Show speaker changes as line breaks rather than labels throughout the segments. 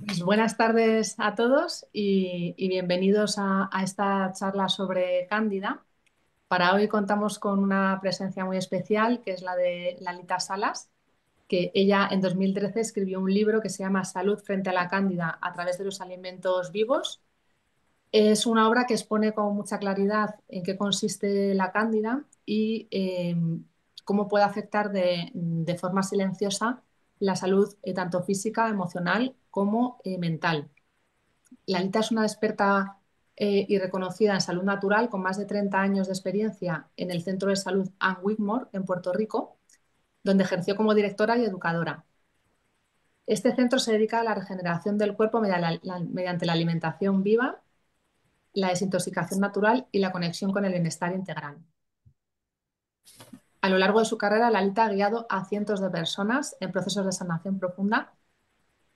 Pues buenas tardes a todos y bienvenidos a esta charla sobre Cándida. Para hoy contamos con una presencia muy especial, que es la de Lalita Salas, que ella en 2013 escribió un libro que se llama Salud frente a la Cándida a través de los alimentos vivos. Es una obra que expone con mucha claridad en qué consiste la Cándida y cómo puede afectar de forma silenciosa la salud tanto física, emocional como mental. Lalita es una experta y reconocida en salud natural con más de 30 años de experiencia en el Centro de Salud Ann Wigmore en Puerto Rico, donde ejerció como directora y educadora. Este centro se dedica a la regeneración del cuerpo mediante la alimentación viva, la desintoxicación natural y la conexión con el bienestar integral. A lo largo de su carrera, Lalita ha guiado a cientos de personas en procesos de sanación profunda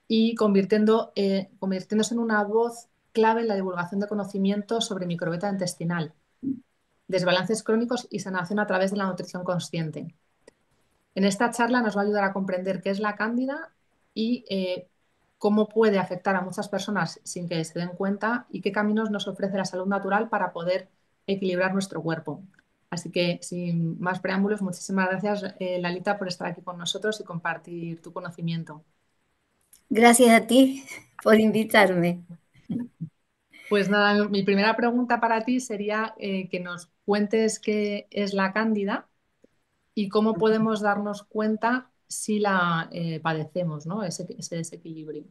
y convirtiéndose en una voz clave en la divulgación de conocimientos sobre microbiota intestinal, desbalances crónicos y sanación a través de la nutrición consciente. En esta charla nos va a ayudar a comprender qué es la cándida y cómo puede afectar a muchas personas sin que se den cuenta y qué caminos nos ofrece la salud natural para poder equilibrar nuestro cuerpo. Así que, sin más preámbulos, muchísimas gracias, Lalita, por estar aquí con nosotros y compartir tu conocimiento.
Gracias a ti por invitarme.
Pues nada, mi primera pregunta para ti sería que nos cuentes qué es la cándida y cómo podemos darnos cuenta si la padecemos, ¿no? Ese desequilibrio.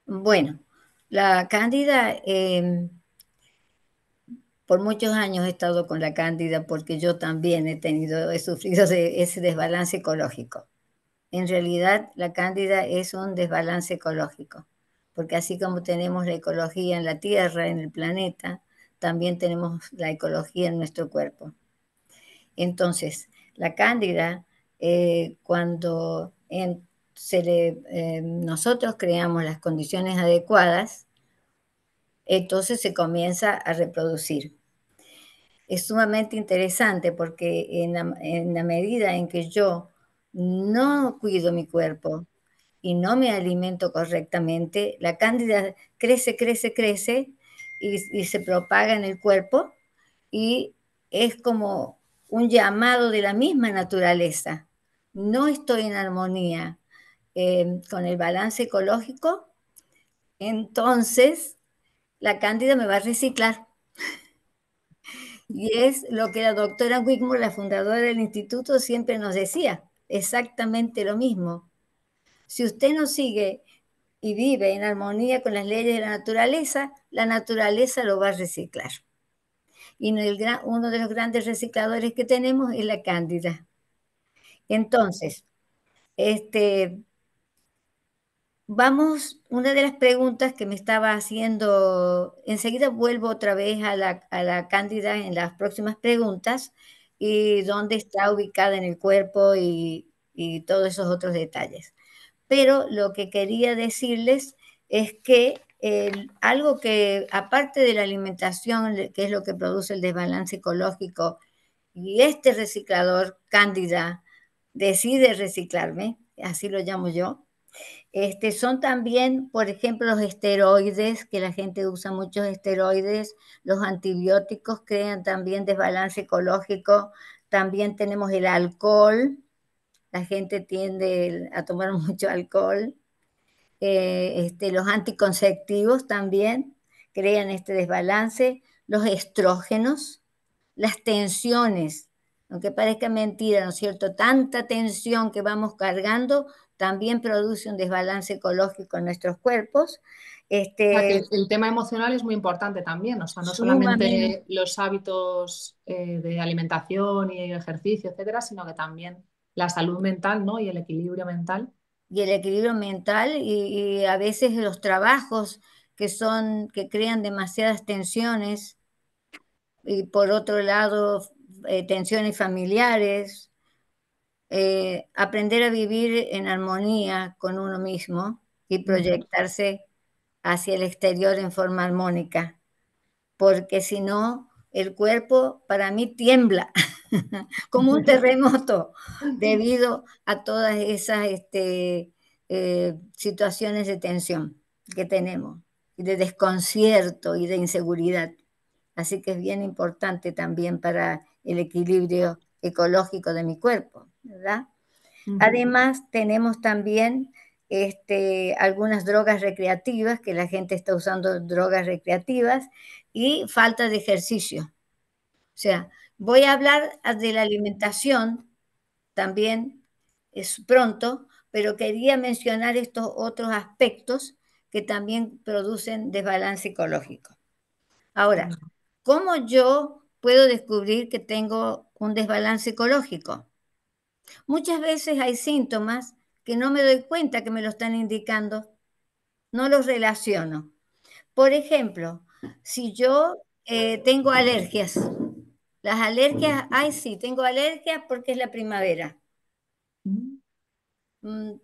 Bueno, la cándida, por muchos años he estado con la cándida porque yo también he sufrido de ese desbalance ecológico. En realidad, la cándida es un desbalance ecológico, porque así como tenemos la ecología en la Tierra, en el planeta, también tenemos la ecología en nuestro cuerpo. Entonces, la cándida, cuando nosotros creamos las condiciones adecuadas, entonces se comienza a reproducir. Es sumamente interesante porque en la medida en que yo no cuido mi cuerpo y no me alimento correctamente, la cándida crece, crece, crece y se propaga en el cuerpo y es como un llamado de la misma naturaleza. No estoy en armonía con el balance ecológico, entonces la cándida me va a reciclar. Y es lo que la doctora Wigmore, la fundadora del instituto, siempre nos decía, exactamente lo mismo. Si usted no sigue y vive en armonía con las leyes de la naturaleza lo va a reciclar. Y uno de los grandes recicladores que tenemos es la cándida. Entonces, este, una de las preguntas que me estaba haciendo, enseguida vuelvo otra vez a la cándida en las próximas preguntas, y dónde está ubicada en el cuerpo y todos esos otros detalles. Pero lo que quería decirles es que algo que, aparte de la alimentación, que es lo que produce el desbalance ecológico, y este reciclador cándida decide reciclarme, así lo llamo yo, son también, por ejemplo, los esteroides, que la gente usa muchos esteroides, los antibióticos crean también desbalance ecológico, también tenemos el alcohol, la gente tiende a tomar mucho alcohol, los anticonceptivos también crean este desbalance, los estrógenos, las tensiones, aunque parezca mentira, ¿no es cierto? Tanta tensión que vamos cargando también produce un desbalance ecológico en nuestros cuerpos.
O sea, que
Este,
el tema emocional es muy importante también, o sea, no
sumamente,
solamente los hábitos de alimentación y ejercicio, etcétera, sino que también la salud mental, ¿no? Y el equilibrio mental.
y el equilibrio mental y a veces los trabajos que crean demasiadas tensiones y por otro lado tensiones familiares, aprender a vivir en armonía con uno mismo y
Ujú.
proyectarse hacia el exterior en forma armónica, porque si no, el cuerpo para mí tiembla como un terremoto debido a todas esas situaciones de tensión que tenemos, y de desconcierto y de inseguridad. Así que es bien importante también para el equilibrio ecológico de mi cuerpo, ¿verdad? Además, tenemos también algunas drogas recreativas, que la gente está usando drogas recreativas, y falta de ejercicio. O sea, voy a hablar de la alimentación también, es pronto, pero quería mencionar estos otros aspectos que también producen desbalance ecológico. Ahora, ¿cómo yo puedo descubrir que tengo un desbalance ecológico? Muchas veces hay síntomas que no me doy cuenta que me lo están indicando, no los relaciono. Por ejemplo, si yo tengo alergias, las alergias, ay sí, tengo alergias porque es la primavera.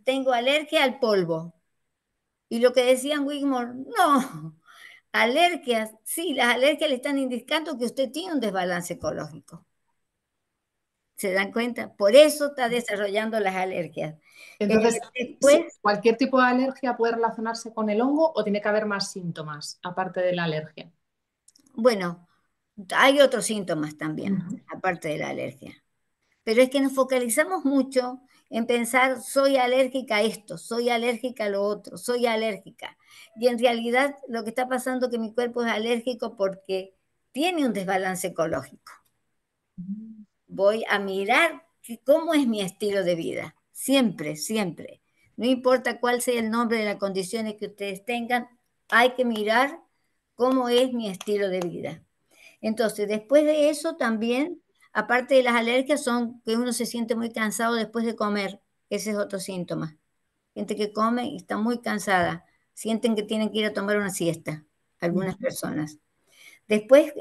Tengo alergia al polvo. Y lo que decían Wigmore, no, alergias, sí, las alergias le están indicando que usted tiene un desbalance ecológico. ¿Se dan cuenta? Por eso está desarrollando las alergias.
Entonces,
Después,
¿cualquier tipo de alergia puede relacionarse con el hongo o tiene que haber más síntomas aparte de la alergia?
bueno, hay otros síntomas también,
Ujú.
aparte de la alergia. Pero es que nos focalizamos mucho en pensar, soy alérgica a esto, soy alérgica a lo otro, soy alérgica. Y en realidad lo que está pasando es que mi cuerpo es alérgico porque tiene un desbalance ecológico. Voy a mirar cómo es mi estilo de vida, siempre, siempre. No importa cuál sea el nombre de las condiciones que ustedes tengan, hay que mirar cómo es mi estilo de vida. Entonces, después de eso también, aparte de las alergias, son que uno se siente muy cansado después de comer. Ese es otro síntoma. Gente que come y está muy cansada, sienten que tienen que ir a tomar una siesta, algunas personas. Después,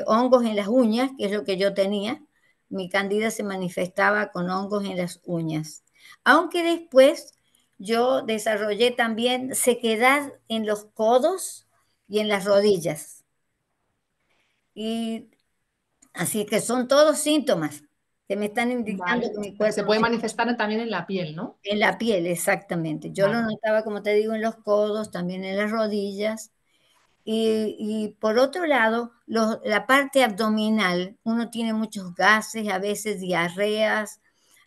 hongos en las uñas, que es lo que yo tenía. Mi candida se manifestaba con hongos en las uñas. Aunque después yo desarrollé también sequedad en los codos y en las rodillas. Y así que son todos síntomas que me están indicando
Vale.
que mi
Se
cuerpo no
puede
se...
manifestar también en la piel, ¿no?
En la piel, exactamente. Yo lo
Vale.
notaba, como te digo, en los codos, también en las rodillas. Y por otro lado, la parte abdominal, uno tiene muchos gases, a veces diarreas,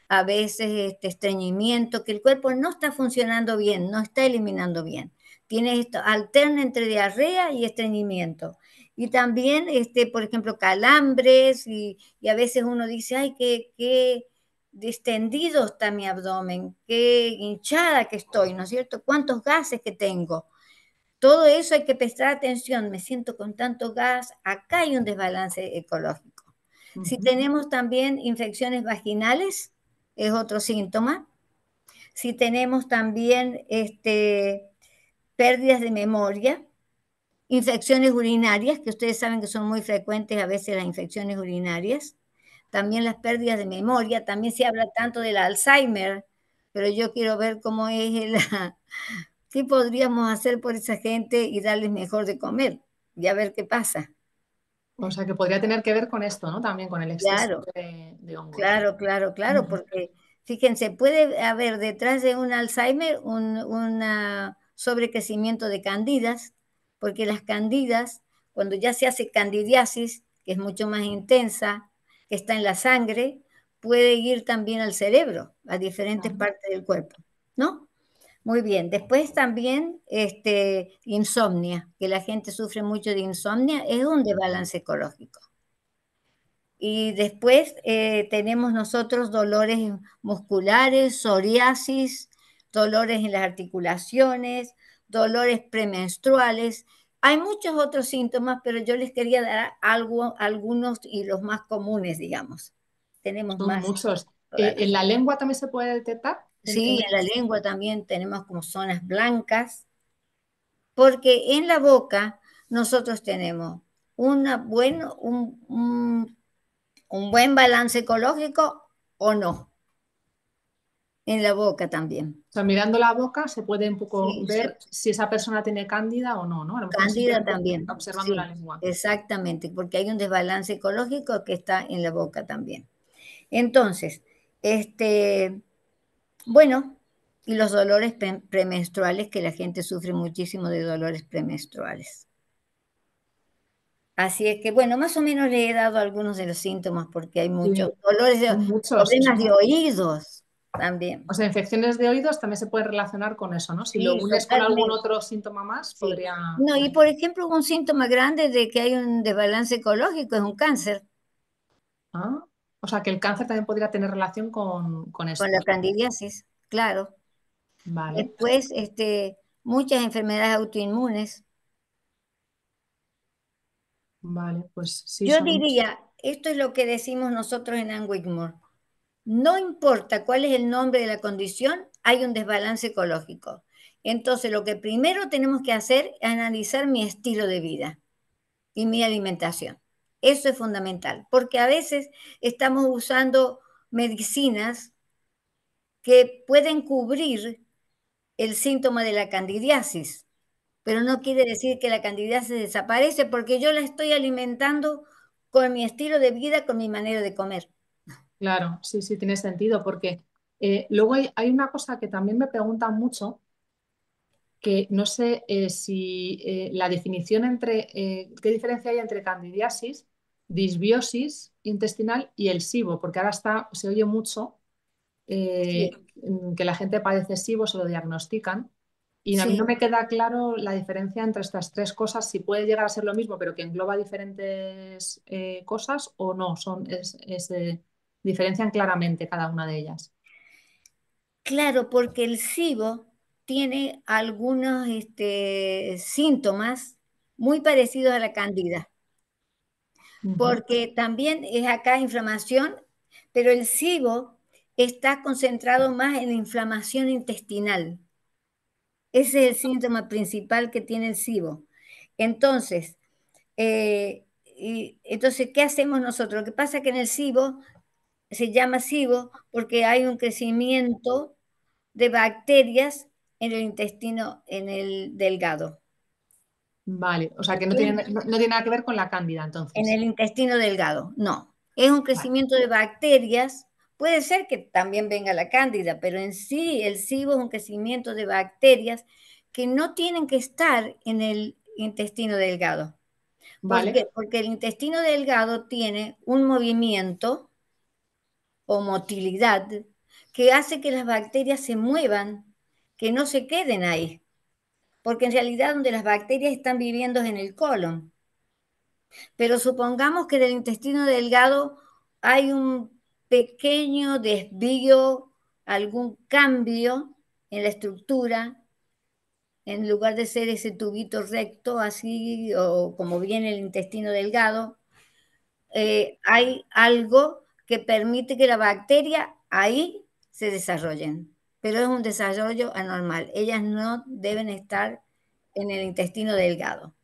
a veces estreñimiento, que el cuerpo no está funcionando bien, no está eliminando bien. Tiene esto, alterna entre diarrea y estreñimiento. Y también, por ejemplo, calambres y a veces uno dice, ay, qué distendido está mi abdomen, qué hinchada que estoy, ¿no es cierto? ¿Cuántos gases que tengo? Todo eso hay que prestar atención. Me siento con tanto gas. Acá hay un desbalance ecológico. Si
Ujú.
tenemos también infecciones vaginales, es otro síntoma. Si tenemos también pérdidas de memoria, infecciones urinarias, que ustedes saben que son muy frecuentes a veces las infecciones urinarias, también las pérdidas de memoria, también se habla tanto del Alzheimer, pero yo quiero ver cómo es qué podríamos hacer por esa gente y darles mejor de comer y a ver qué pasa.
O sea que podría tener que ver con esto, ¿no? También con el exceso
Claro,
de hongos.
claro, claro, claro,
Ujú.
porque fíjense, puede haber detrás de un Alzheimer un sobrecrecimiento de candidas, porque las candidas, cuando ya se hace candidiasis, que es mucho más intensa, que está en la sangre, puede ir también al cerebro, a diferentes
Claro.
partes del cuerpo, ¿no? Muy bien. Después también insomnia, que la gente sufre mucho de insomnia, es un desbalance ecológico. Y después tenemos nosotros dolores musculares, psoriasis, dolores en las articulaciones, dolores premenstruales. Hay muchos otros síntomas, pero yo les quería dar algunos y los más comunes, digamos. Tenemos
Son
más
muchos.
todavía.
¿En la lengua también se puede detectar?
Sí, en la lengua también tenemos como zonas blancas, porque en la boca nosotros tenemos un buen balance ecológico o no, en la boca también.
O sea, mirando la boca se puede un poco
Sí,
ver si esa persona tiene cándida o no, ¿no? A lo mejor
cándida
simplemente
también,
observando la
sí,
lengua.
exactamente, porque hay un desbalance ecológico que está en la boca también. Entonces, bueno, y los dolores premenstruales, que la gente sufre muchísimo de dolores premenstruales. Así es que, bueno, más o menos le he dado algunos de los síntomas porque hay muchos
Sí,
dolores,
son muchos.
problemas de oídos también.
O sea, infecciones de oídos también se puede relacionar con eso, ¿no? Si lo
Sí,
unes con algún
totalmente.
otro síntoma más,
Sí.
podría...
No, y por ejemplo, un síntoma grande de que hay un desbalance ecológico es un cáncer
Ah, o sea, que el cáncer también podría tener relación con
con
esto.
la candidiasis, claro.
Vale,
Después, muchas enfermedades autoinmunes.
vale, pues sí,
Yo
son...
diría, esto es lo que decimos nosotros en Ann Wigmore. No importa cuál es el nombre de la condición, hay un desbalance ecológico. Entonces, lo que primero tenemos que hacer es analizar mi estilo de vida y mi alimentación. Eso es fundamental, porque a veces estamos usando medicinas que pueden cubrir el síntoma de la candidiasis, pero no quiere decir que la candidiasis desaparece porque yo la estoy alimentando con mi estilo de vida, con mi manera de comer.
Claro, sí, sí, tiene sentido, porque luego hay una cosa que también me preguntan mucho, que no sé si la definición entre, qué diferencia hay entre candidiasis, disbiosis intestinal y el SIBO, porque ahora está, se oye mucho
Sí,
que la gente padece SIBO, se lo diagnostican, y a mí no
sí.
me queda claro la diferencia entre estas tres cosas, si puede llegar a ser lo mismo, pero que engloba diferentes cosas o no, diferencian claramente cada una de ellas.
Claro, porque el SIBO tiene algunos síntomas muy parecidos a la candida,
Ujú.
porque también es acá inflamación, pero el SIBO está concentrado más en la inflamación intestinal. Ese es el síntoma principal que tiene el SIBO. Entonces, entonces, ¿qué hacemos nosotros? Lo que pasa es que en el SIBO se llama SIBO porque hay un crecimiento de bacterias en el intestino, en el delgado.
Vale, o sea que no
¿Ok?
tiene, no tiene nada que ver con la cándida
En
entonces.
el intestino delgado, no. Es un
Vale,
crecimiento de bacterias. Puede ser que también venga la cándida, pero en sí el SIBO es un crecimiento de bacterias que no tienen que estar en el intestino delgado. ¿Por
vale,
qué? Porque el intestino delgado tiene un movimiento o motilidad que hace que las bacterias se muevan, que no se queden ahí. Porque en realidad donde las bacterias están viviendo es en el colon. Pero supongamos que del intestino delgado hay un pequeño desvío, algún cambio en la estructura, en lugar de ser ese tubito recto, así, o como viene el intestino delgado, hay algo que permite que la bacteria ahí se desarrollen. Pero es un desarrollo anormal. Ellas no deben estar en el intestino delgado.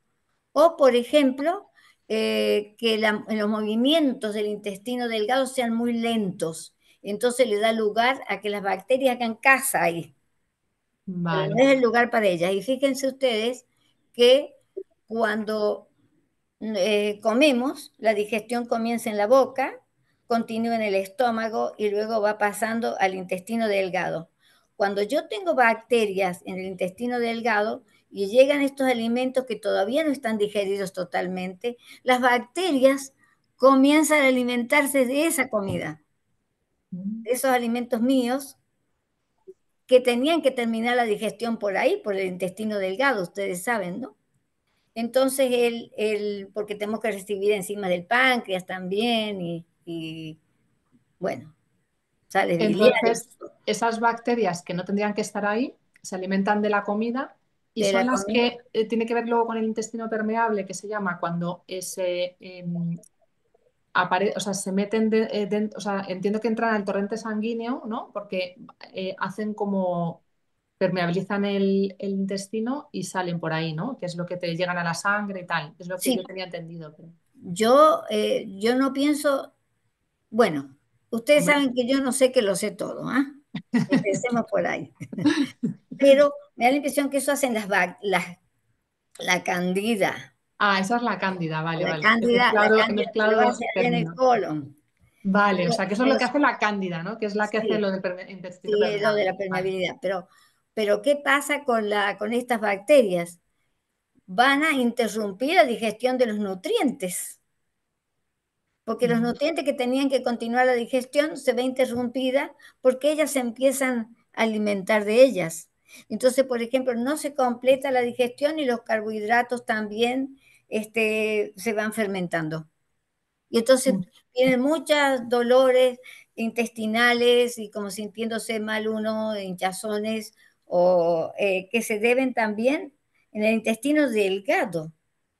O, por ejemplo, que los movimientos del intestino delgado sean muy lentos. Entonces le da lugar a que las bacterias hagan casa ahí, pero no
vale.
es el lugar para ellas. Y fíjense ustedes que cuando comemos, la digestión comienza en la boca, continúa en el estómago y luego va pasando al intestino delgado. Cuando yo tengo bacterias en el intestino delgado y llegan estos alimentos que todavía no están digeridos totalmente, las bacterias comienzan a alimentarse de esa comida,
Mm.
de esos alimentos míos que tenían que terminar la digestión por ahí, por el intestino delgado, ustedes saben, ¿no? Entonces, porque tenemos que recibir enzimas del páncreas también bueno, sales biliares
Entonces, esas bacterias que no tendrían que estar ahí se alimentan de la comida y
de
son
la
las
comida.
que tiene que ver luego con el intestino permeable, que se llama cuando o sea, se meten, o sea, entiendo que entran al torrente sanguíneo, ¿no? Porque hacen como permeabilizan el intestino y salen por ahí, ¿no? Que es lo que te llegan a la sangre y tal. Es lo que
Sí,
yo tenía entendido.
yo no pienso, bueno, ustedes
Hombre.
saben que yo no sé que lo sé todo, ¿ah? Empecemos por ahí. Pero me da la impresión que eso hacen la candida.
Ah, esa es la cándida, vale, vale.
La
He
cándida
mezclado
lo
dos
hace allá en el
términos.
colon.
Vale, o sea que eso es lo que hace la cándida, ¿no? Que es la que hace
Sí,
lo del intestino
sí, lo de
permeable.
la
Vale.
permeabilidad. Pero ¿qué pasa con estas bacterias? Van a interrumpir la digestión de los nutrientes, porque los
Mm.
nutrientes que tenían que continuar la digestión se ve interrumpida porque ellas se empiezan a alimentar de ellas. Entonces, por ejemplo, no se completa la digestión y los carbohidratos también se van fermentando. Y entonces
Mm.
tienen muchos dolores intestinales y como sintiéndose mal uno, hinchazones, o que se deben también en el intestino delgado,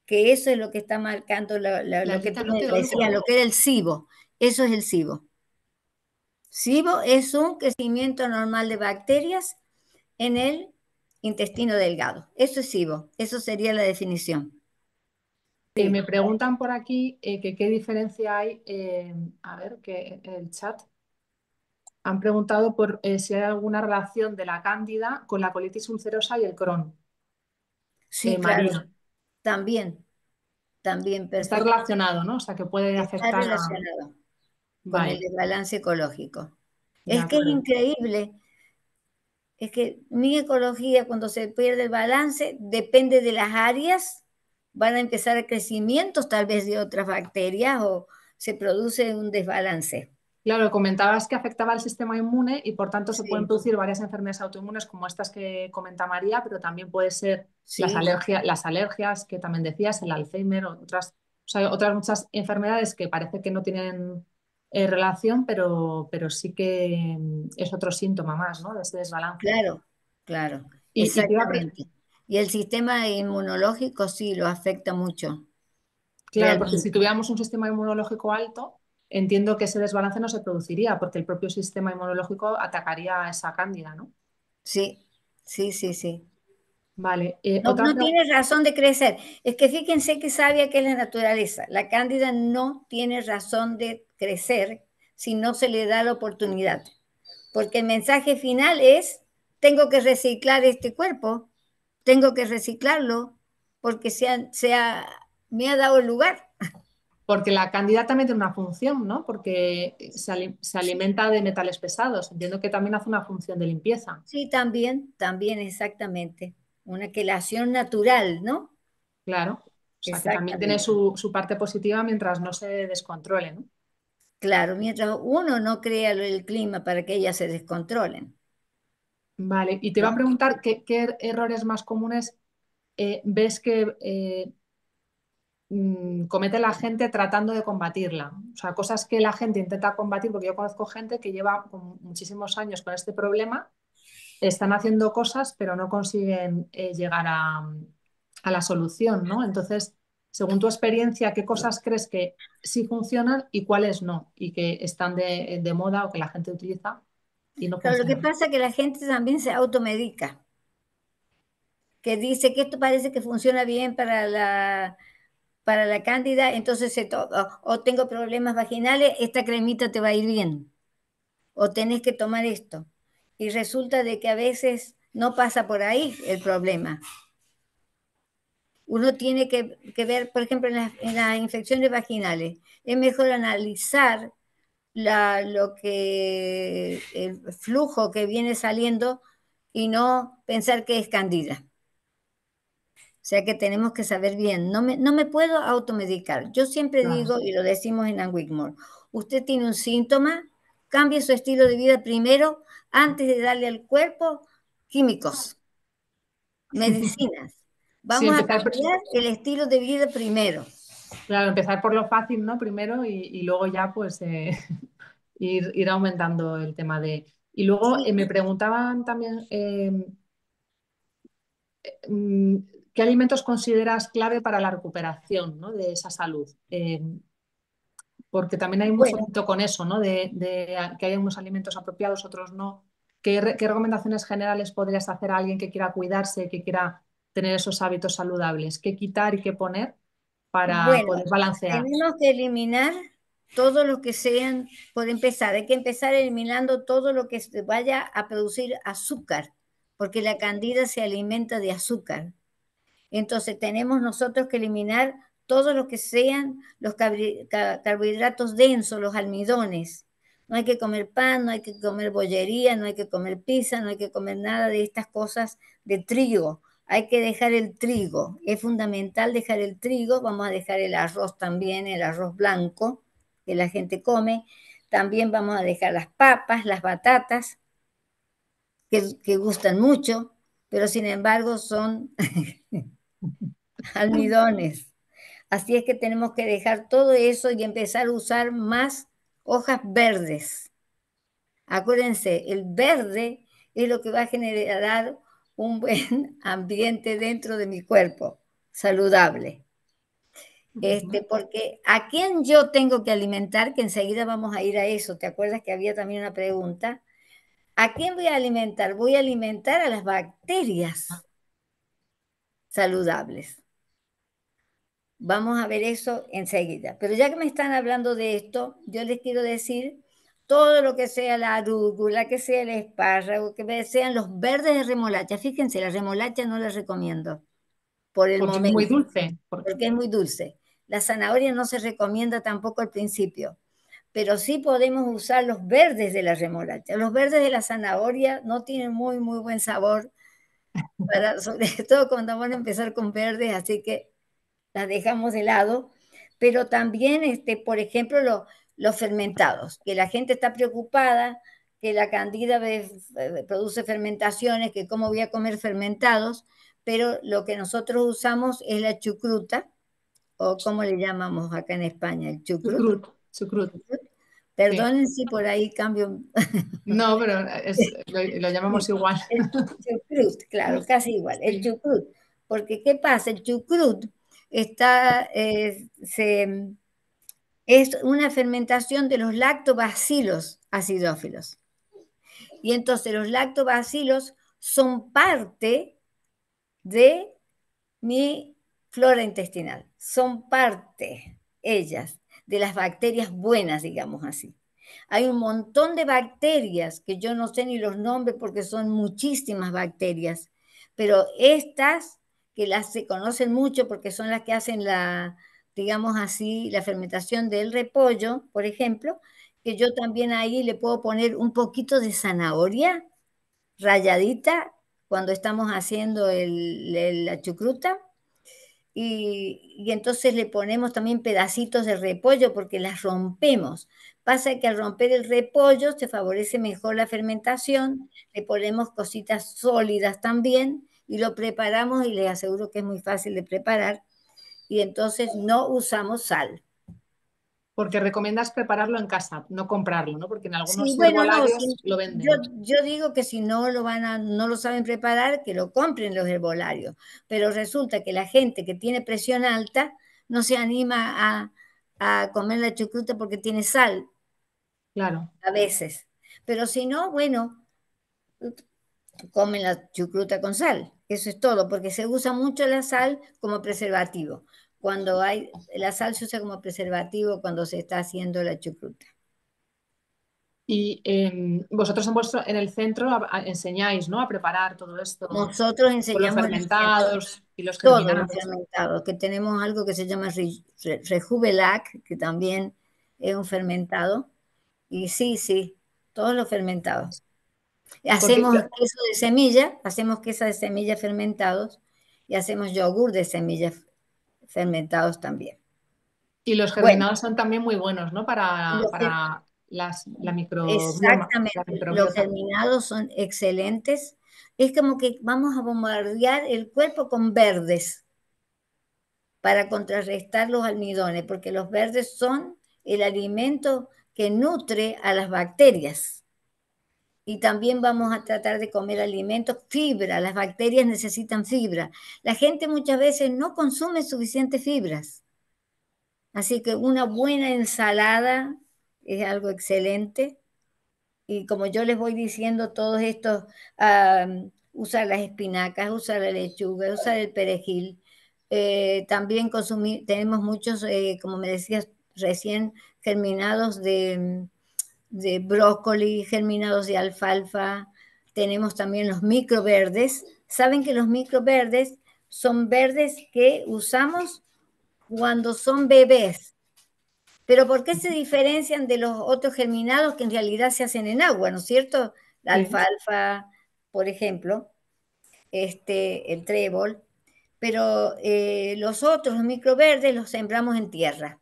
que eso es lo que está marcando lo que
Clarita,
tú
no
me
te
decías,
oigo.
lo que era el SIBO. Eso es el SIBO. SIBO es un crecimiento normal de bacterias en el intestino delgado. Eso es SIBO. Eso sería la definición.
Me
Sí.
preguntan por aquí que qué diferencia hay, a ver, que en el chat han preguntado por si hay alguna relación de la cándida con la colitis ulcerosa y el Crohn.
Sí, claro.
María,
También
está
perfecto.
relacionado, ¿no? O sea que puede
Está
afectar a...
relacionado con el
Vale,
desbalance ecológico.
de
Es que es
acuerdo.
increíble, es que mi ecología cuando se pierde el balance depende de las áreas, van a empezar crecimientos tal vez de otras bacterias o se produce un desbalance.
Claro, comentabas que afectaba al sistema inmune y por tanto se pueden
Sí,
producir varias enfermedades autoinmunes como estas que comenta María, pero también puede ser
sí,
las alergias que también decías, el Alzheimer, otras, o sea, otras muchas enfermedades que parece que no tienen relación, pero sí que es otro síntoma más, ¿no? De ese desbalance.
claro, claro,
Y te iba a
exactamente. Y el sistema inmunológico sí lo afecta mucho,
claro, porque si
realmente.
tuviéramos un sistema inmunológico alto, entiendo que ese desbalance no se produciría, porque el propio sistema inmunológico atacaría a esa cándida, ¿no?
Sí, sí, sí, sí.
Vale,
No,
otra
no
pregunta.
tiene razón de crecer. Es que fíjense que sabia que es la naturaleza. La cándida no tiene razón de crecer si no se le da la oportunidad. Porque el mensaje final es, tengo que reciclar este cuerpo, tengo que reciclarlo, porque me ha dado el lugar.
Porque la cándida también tiene una función, ¿no? Porque se
Sí,
alimenta de metales pesados. Entiendo que también hace una función de limpieza.
sí, también, exactamente. Una quelación natural, ¿no?
Claro. O sea, que también tiene
Exactamente.
su parte positiva mientras no se descontrole, ¿no?
Claro, mientras uno no crea el clima para que ellas se descontrolen,
Vale, y te iba a
¿no?
preguntar qué errores más comunes ves que comete la gente tratando de combatirla. O sea, cosas que la gente intenta combatir, porque yo conozco gente que lleva muchísimos años con este problema, están haciendo cosas, pero no consiguen llegar a la solución, ¿no? Entonces, según tu experiencia, ¿qué cosas crees que sí funcionan y cuáles no? Y que están de moda o que la gente utiliza y no
Claro, lo que
funcionan.
pasa es que la gente también se automedica, que dice que esto parece que funciona bien para la cándida, entonces o tengo problemas vaginales, esta cremita te va a ir bien, o tenés que tomar esto. Y resulta de que a veces no pasa por ahí el problema. Uno tiene que ver, por ejemplo, en las infecciones vaginales, es mejor analizar el flujo que viene saliendo y no pensar que es candida. O sea que tenemos que saber bien, no me puedo automedicar. Yo siempre
Claro.
digo, y lo decimos en Wigmore, usted tiene un síntoma, cambie su estilo de vida primero antes de darle al cuerpo químicos, medicinas.
Sí,
Vamos a cambiar el estilo de vida primero.
claro, empezar por lo fácil, ¿no? Primero y luego ya pues ir aumentando el tema de... Y luego
Sí,
me preguntaban también mm, qué alimentos consideras clave para la recuperación, ¿no? De esa salud. Porque también hay mucho
bueno,
mito con eso, ¿no? De que hay unos alimentos apropiados, otros no. ¿Qué recomendaciones generales podrías hacer a alguien que quiera cuidarse, que quiera tener esos hábitos saludables? ¿Qué quitar y qué poner para
bueno,
poder balancear?
tenemos que eliminar todo lo que sean, por empezar, hay que empezar eliminando todo lo que se vaya a producir azúcar, porque la candida se alimenta de azúcar. Entonces tenemos nosotros que eliminar todo lo que sean los carbohidratos densos, los almidones. No hay que comer pan, no hay que comer bollería, no hay que comer pizza, no hay que comer nada de estas cosas de trigo. Hay que dejar el trigo. Es fundamental dejar el trigo. Vamos a dejar el arroz también, el arroz blanco que la gente come. También vamos a dejar las papas, las batatas, que gustan mucho, pero sin embargo son almidones. Así es que tenemos que dejar todo eso y empezar a usar más hojas verdes. Acuérdense, el verde es lo que va a generar un buen ambiente dentro de mi cuerpo, saludable. Porque a quién yo tengo que alimentar, que enseguida vamos a ir a eso. ¿Te acuerdas que había también una pregunta? ¿A quién voy a alimentar? Voy a alimentar a las bacterias saludables. Vamos a ver eso enseguida. Pero ya que me están hablando de esto, yo les quiero decir todo lo que sea la arúgula, que sea el espárrago, que sean los verdes de remolacha. Fíjense, la remolacha no la recomiendo por el
Porque es muy
momento,
dulce.
porque es muy dulce. La zanahoria no se recomienda tampoco al principio, pero sí podemos usar los verdes de la remolacha. Los verdes de la zanahoria no tienen muy buen sabor, sobre todo cuando van a empezar con verdes, así que las dejamos de lado, pero también, por ejemplo, los fermentados, que la gente está preocupada, que la candida produce fermentaciones, que cómo voy a comer fermentados, pero lo que nosotros usamos es la chucruta, o como le llamamos acá en España, el chucrut.
Chucrut, chucrut, sí.
Perdonen si por ahí cambio.
No, pero lo llamamos igual.
El chucrut, claro, casi igual, el
Sí.
chucrut. Porque, ¿qué pasa? El chucrut está, es una fermentación de los lactobacilos acidófilos. Y entonces los lactobacilos son parte de mi flora intestinal, son parte, ellas, de las bacterias buenas, digamos así. Hay un montón de bacterias que yo no sé ni los nombres porque son muchísimas bacterias, pero estas que las se conocen mucho porque son las que hacen la, digamos así, la fermentación del repollo, por ejemplo, que yo también ahí le puedo poner un poquito de zanahoria rayadita cuando estamos haciendo la chucruta y entonces le ponemos también pedacitos de repollo porque las rompemos. Pasa que al romper el repollo se favorece mejor la fermentación, le ponemos cositas sólidas también y lo preparamos y les aseguro que es muy fácil de preparar y entonces no usamos sal.
Porque recomiendas prepararlo en casa, no comprarlo, ¿no? Porque en
Sí,
algunos
bueno, no,
herbolarios lo
yo,
venden.
yo digo que si no lo no lo saben preparar, que lo compren los herbolarios. Pero resulta que la gente que tiene presión alta no se anima a comer la chucruta porque tiene sal
Claro.
a veces. Pero si no, bueno, comen la chucruta con sal. Eso es todo, porque se usa mucho la sal como preservativo. La sal se usa como preservativo cuando se está haciendo la chucruta.
Y vosotros en el centro enseñáis, ¿no? A preparar todo esto,
Nosotros
con los
enseñamos en el centro
fermentados y los
todos los
germinados.
fermentados, que tenemos algo que se llama Rejuvelac, que también es un fermentado. Y sí, sí, todos los fermentados.
Porque,
Hacemos queso de semilla fermentados y hacemos yogur de semillas fermentados también.
y los
Bueno,
germinados son también muy buenos, ¿no?
y los
Para la microbioma, la
exactamente, los
microbiota.
germinados son excelentes. Es como que vamos a bombardear el cuerpo con verdes para contrarrestar los almidones, porque los verdes son el alimento que nutre a las bacterias. Y también vamos a tratar de comer alimentos, fibra, las bacterias necesitan fibra. La gente muchas veces no consume suficientes fibras, así que una buena ensalada es algo excelente. Y como yo les voy diciendo, todos estos, usar las espinacas, usar la lechuga, usar el perejil. También tenemos muchos, como me decías recién, germinados de brócoli, germinados de alfalfa. Tenemos también los microverdes. Saben que los microverdes son verdes que usamos cuando son bebés. Pero ¿por qué se diferencian de los otros germinados que en realidad se hacen en agua, ¿no es cierto? La
Sí,
alfalfa, por ejemplo, el trébol, pero los otros, los microverdes, los sembramos en tierra.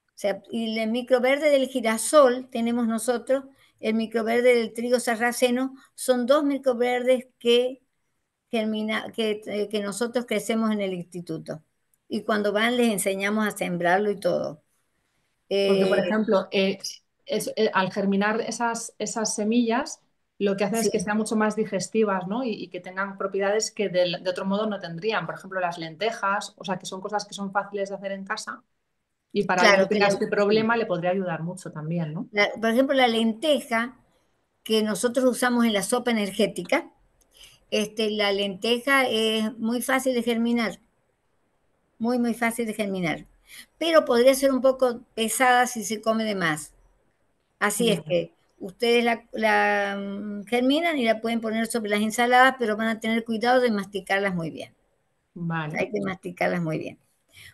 O sea, y el microverde del girasol tenemos nosotros, el microverde del trigo sarraceno, son dos microverdes que nosotros crecemos en el instituto. Y cuando van les enseñamos a sembrarlo y todo.
porque por
Eh,
ejemplo, al germinar esas semillas, lo que hace es
sí,
que sean mucho más digestivas, ¿no? Y que tengan propiedades que de otro modo no tendrían. Por ejemplo, las lentejas, o sea, que son cosas que son fáciles de hacer en casa y para alguien que
claro,
tenga este
sí.
problema le podría ayudar mucho también, ¿no?
Por ejemplo, la lenteja que nosotros usamos en la sopa energética, la lenteja es muy fácil de germinar, muy, muy fácil de germinar, pero podría ser un poco pesada si se come de más. Así es
Ya.
que ustedes germinan y la pueden poner sobre las ensaladas, pero van a tener cuidado de masticarlas muy bien.
Vale.
Hay que masticarlas muy bien.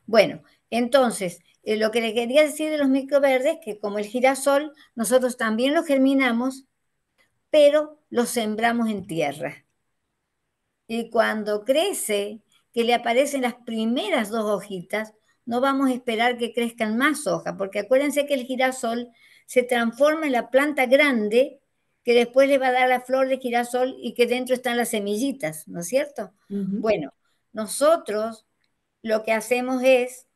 Bueno, entonces, lo que le quería decir de los microverdes, que como el girasol, nosotros también los germinamos, pero los sembramos en tierra. Y cuando crece, que le aparecen las primeras dos hojitas, no vamos a esperar que crezcan más hojas, porque acuérdense que el girasol se transforma en la planta grande que después le va a dar la flor de girasol y que dentro están las semillitas, ¿no es cierto?
Ujú.
Bueno, nosotros lo que hacemos es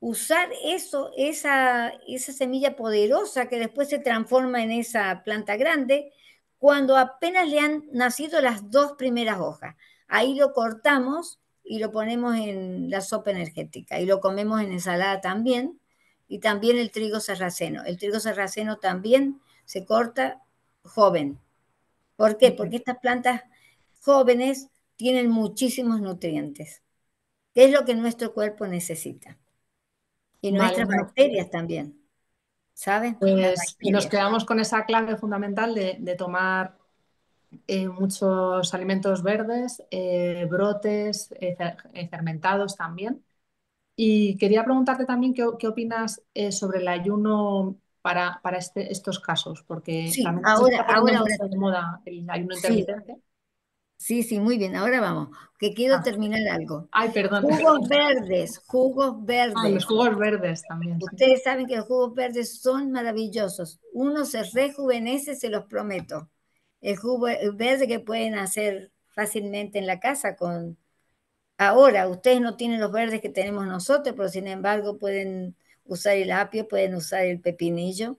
usar esa semilla poderosa que después se transforma en esa planta grande, cuando apenas le han nacido las dos primeras hojas. Ahí lo cortamos y lo ponemos en la sopa energética y lo comemos en ensalada también. Y también el trigo sarraceno. El trigo sarraceno también se corta joven. ¿Por qué? Porque estas plantas jóvenes tienen muchísimos nutrientes, que es lo que nuestro cuerpo necesita. Y
Vale,
nuestras
bueno,
bacterias también, ¿saben? Las
pues nos
bacterias.
quedamos con esa clave fundamental de tomar muchos alimentos verdes, brotes, fermentados también. Y quería preguntarte también qué opinas sobre el ayuno para estos casos, porque
Sí,
también se está poniendo
ahora,
mucho de moda el ayuno
sí,
intermitente.
sí, sí, muy bien. Ahora vamos, que quiero
Ah,
terminar algo.
ay, perdón.
Jugos verdes, jugos
Ah, los
verdes.
jugos verdes también, sí.
Ustedes saben que los jugos verdes son maravillosos. Uno se rejuvenece, se los prometo. El jugo verde que pueden hacer fácilmente en la casa con... Ahora, ustedes no tienen los verdes que tenemos nosotros, pero sin embargo pueden usar el apio, pueden usar el pepinillo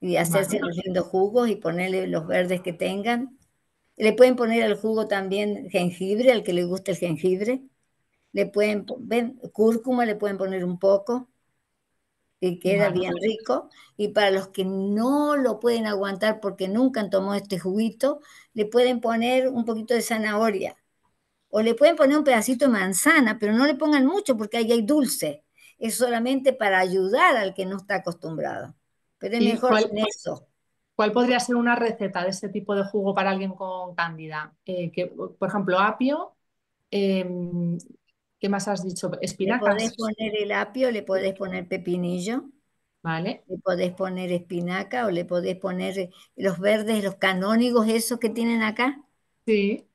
y hacerse
Vale,
los lindos jugos y ponerle los verdes que tengan. Le pueden poner al jugo también jengibre, al que le guste el jengibre. Le pueden, ven, cúrcuma le pueden poner un poco y queda
vale.
bien rico. Y para los que no lo pueden aguantar porque nunca han tomado este juguito, le pueden poner un poquito de zanahoria. O le pueden poner un pedacito de manzana, pero no le pongan mucho porque ahí hay dulce. Es solamente para ayudar al que no está acostumbrado. Pero es
¿Y
mejor sin eso.
cuál podría ser una receta de este tipo de jugo para alguien con cándida? Por ejemplo, apio, em, ¿qué más has dicho?
Le podés
Espinacas,
poner el apio, le podés poner pepinillo,
¿vale?
le podés poner espinaca o le podés poner los verdes, los canónigos, esos que tienen acá.
Sí,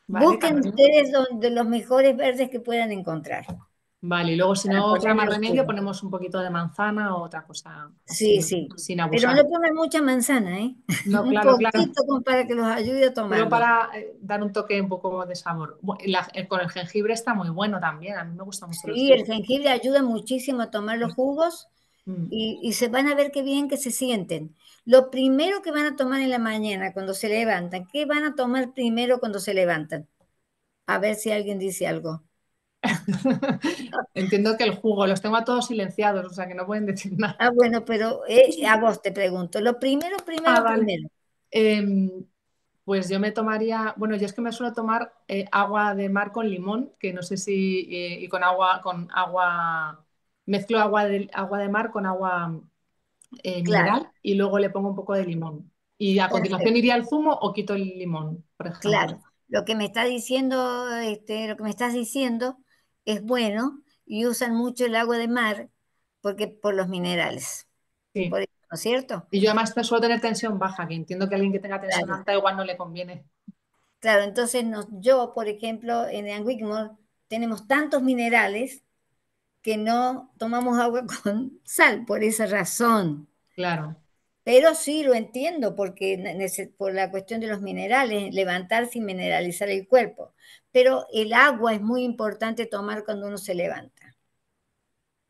vale,
Busquen
canela.
ustedes de los mejores verdes que puedan encontrar
Vale, y luego si
para
no queda
ponerle
más
el
remedio,
jugo.
ponemos un poquito de manzana o otra cosa
Sí,
así,
sí.
sin
Pero no
abusar.
le pongan mucha manzana, ¿eh?
No,
Un
claro, claro.
poquito como para que los ayude a
Solo
tomarlo.
para dar un toque un poco de sabor. Con el jengibre está muy bueno también. A mí me gustan mucho los
Sí, el
jugos.
jengibre ayuda muchísimo a tomar los jugos
Mm.
y se van a ver qué bien que se sienten. Lo primero que van a tomar en la mañana cuando se levantan, ¿qué van a tomar primero cuando se levantan? A ver si alguien dice algo.
Entiendo que el jugo, los tengo a todos silenciados, o sea que no pueden decir nada.
Ah, bueno, pero a vos te pregunto. Lo primero,
Ah,
primero,
vale.
primero.
Em, pues yo me tomaría, bueno, yo es que me suelo tomar agua de mar con limón, que no sé si, y con agua, mezclo agua de mar con agua
Claro,
mineral y luego le pongo un poco de limón. Y a continuación
perfecto.
iría el zumo o quito el limón, por ejemplo.
Claro. Lo que me está diciendo, lo que me estás diciendo es bueno y usan mucho el agua de mar porque por los minerales,
Sí.
¿no es cierto?
Y yo además suelo tener tensión baja, que entiendo que alguien que tenga tensión
Claro,
alta igual no le conviene.
claro. Entonces yo, por ejemplo, en el Wigmore tenemos tantos minerales que no tomamos agua con sal por esa razón.
Claro,
Pero sí lo entiendo, porque por la cuestión de los minerales, levantarse y mineralizar el cuerpo. Pero el agua es muy importante tomar cuando uno se levanta.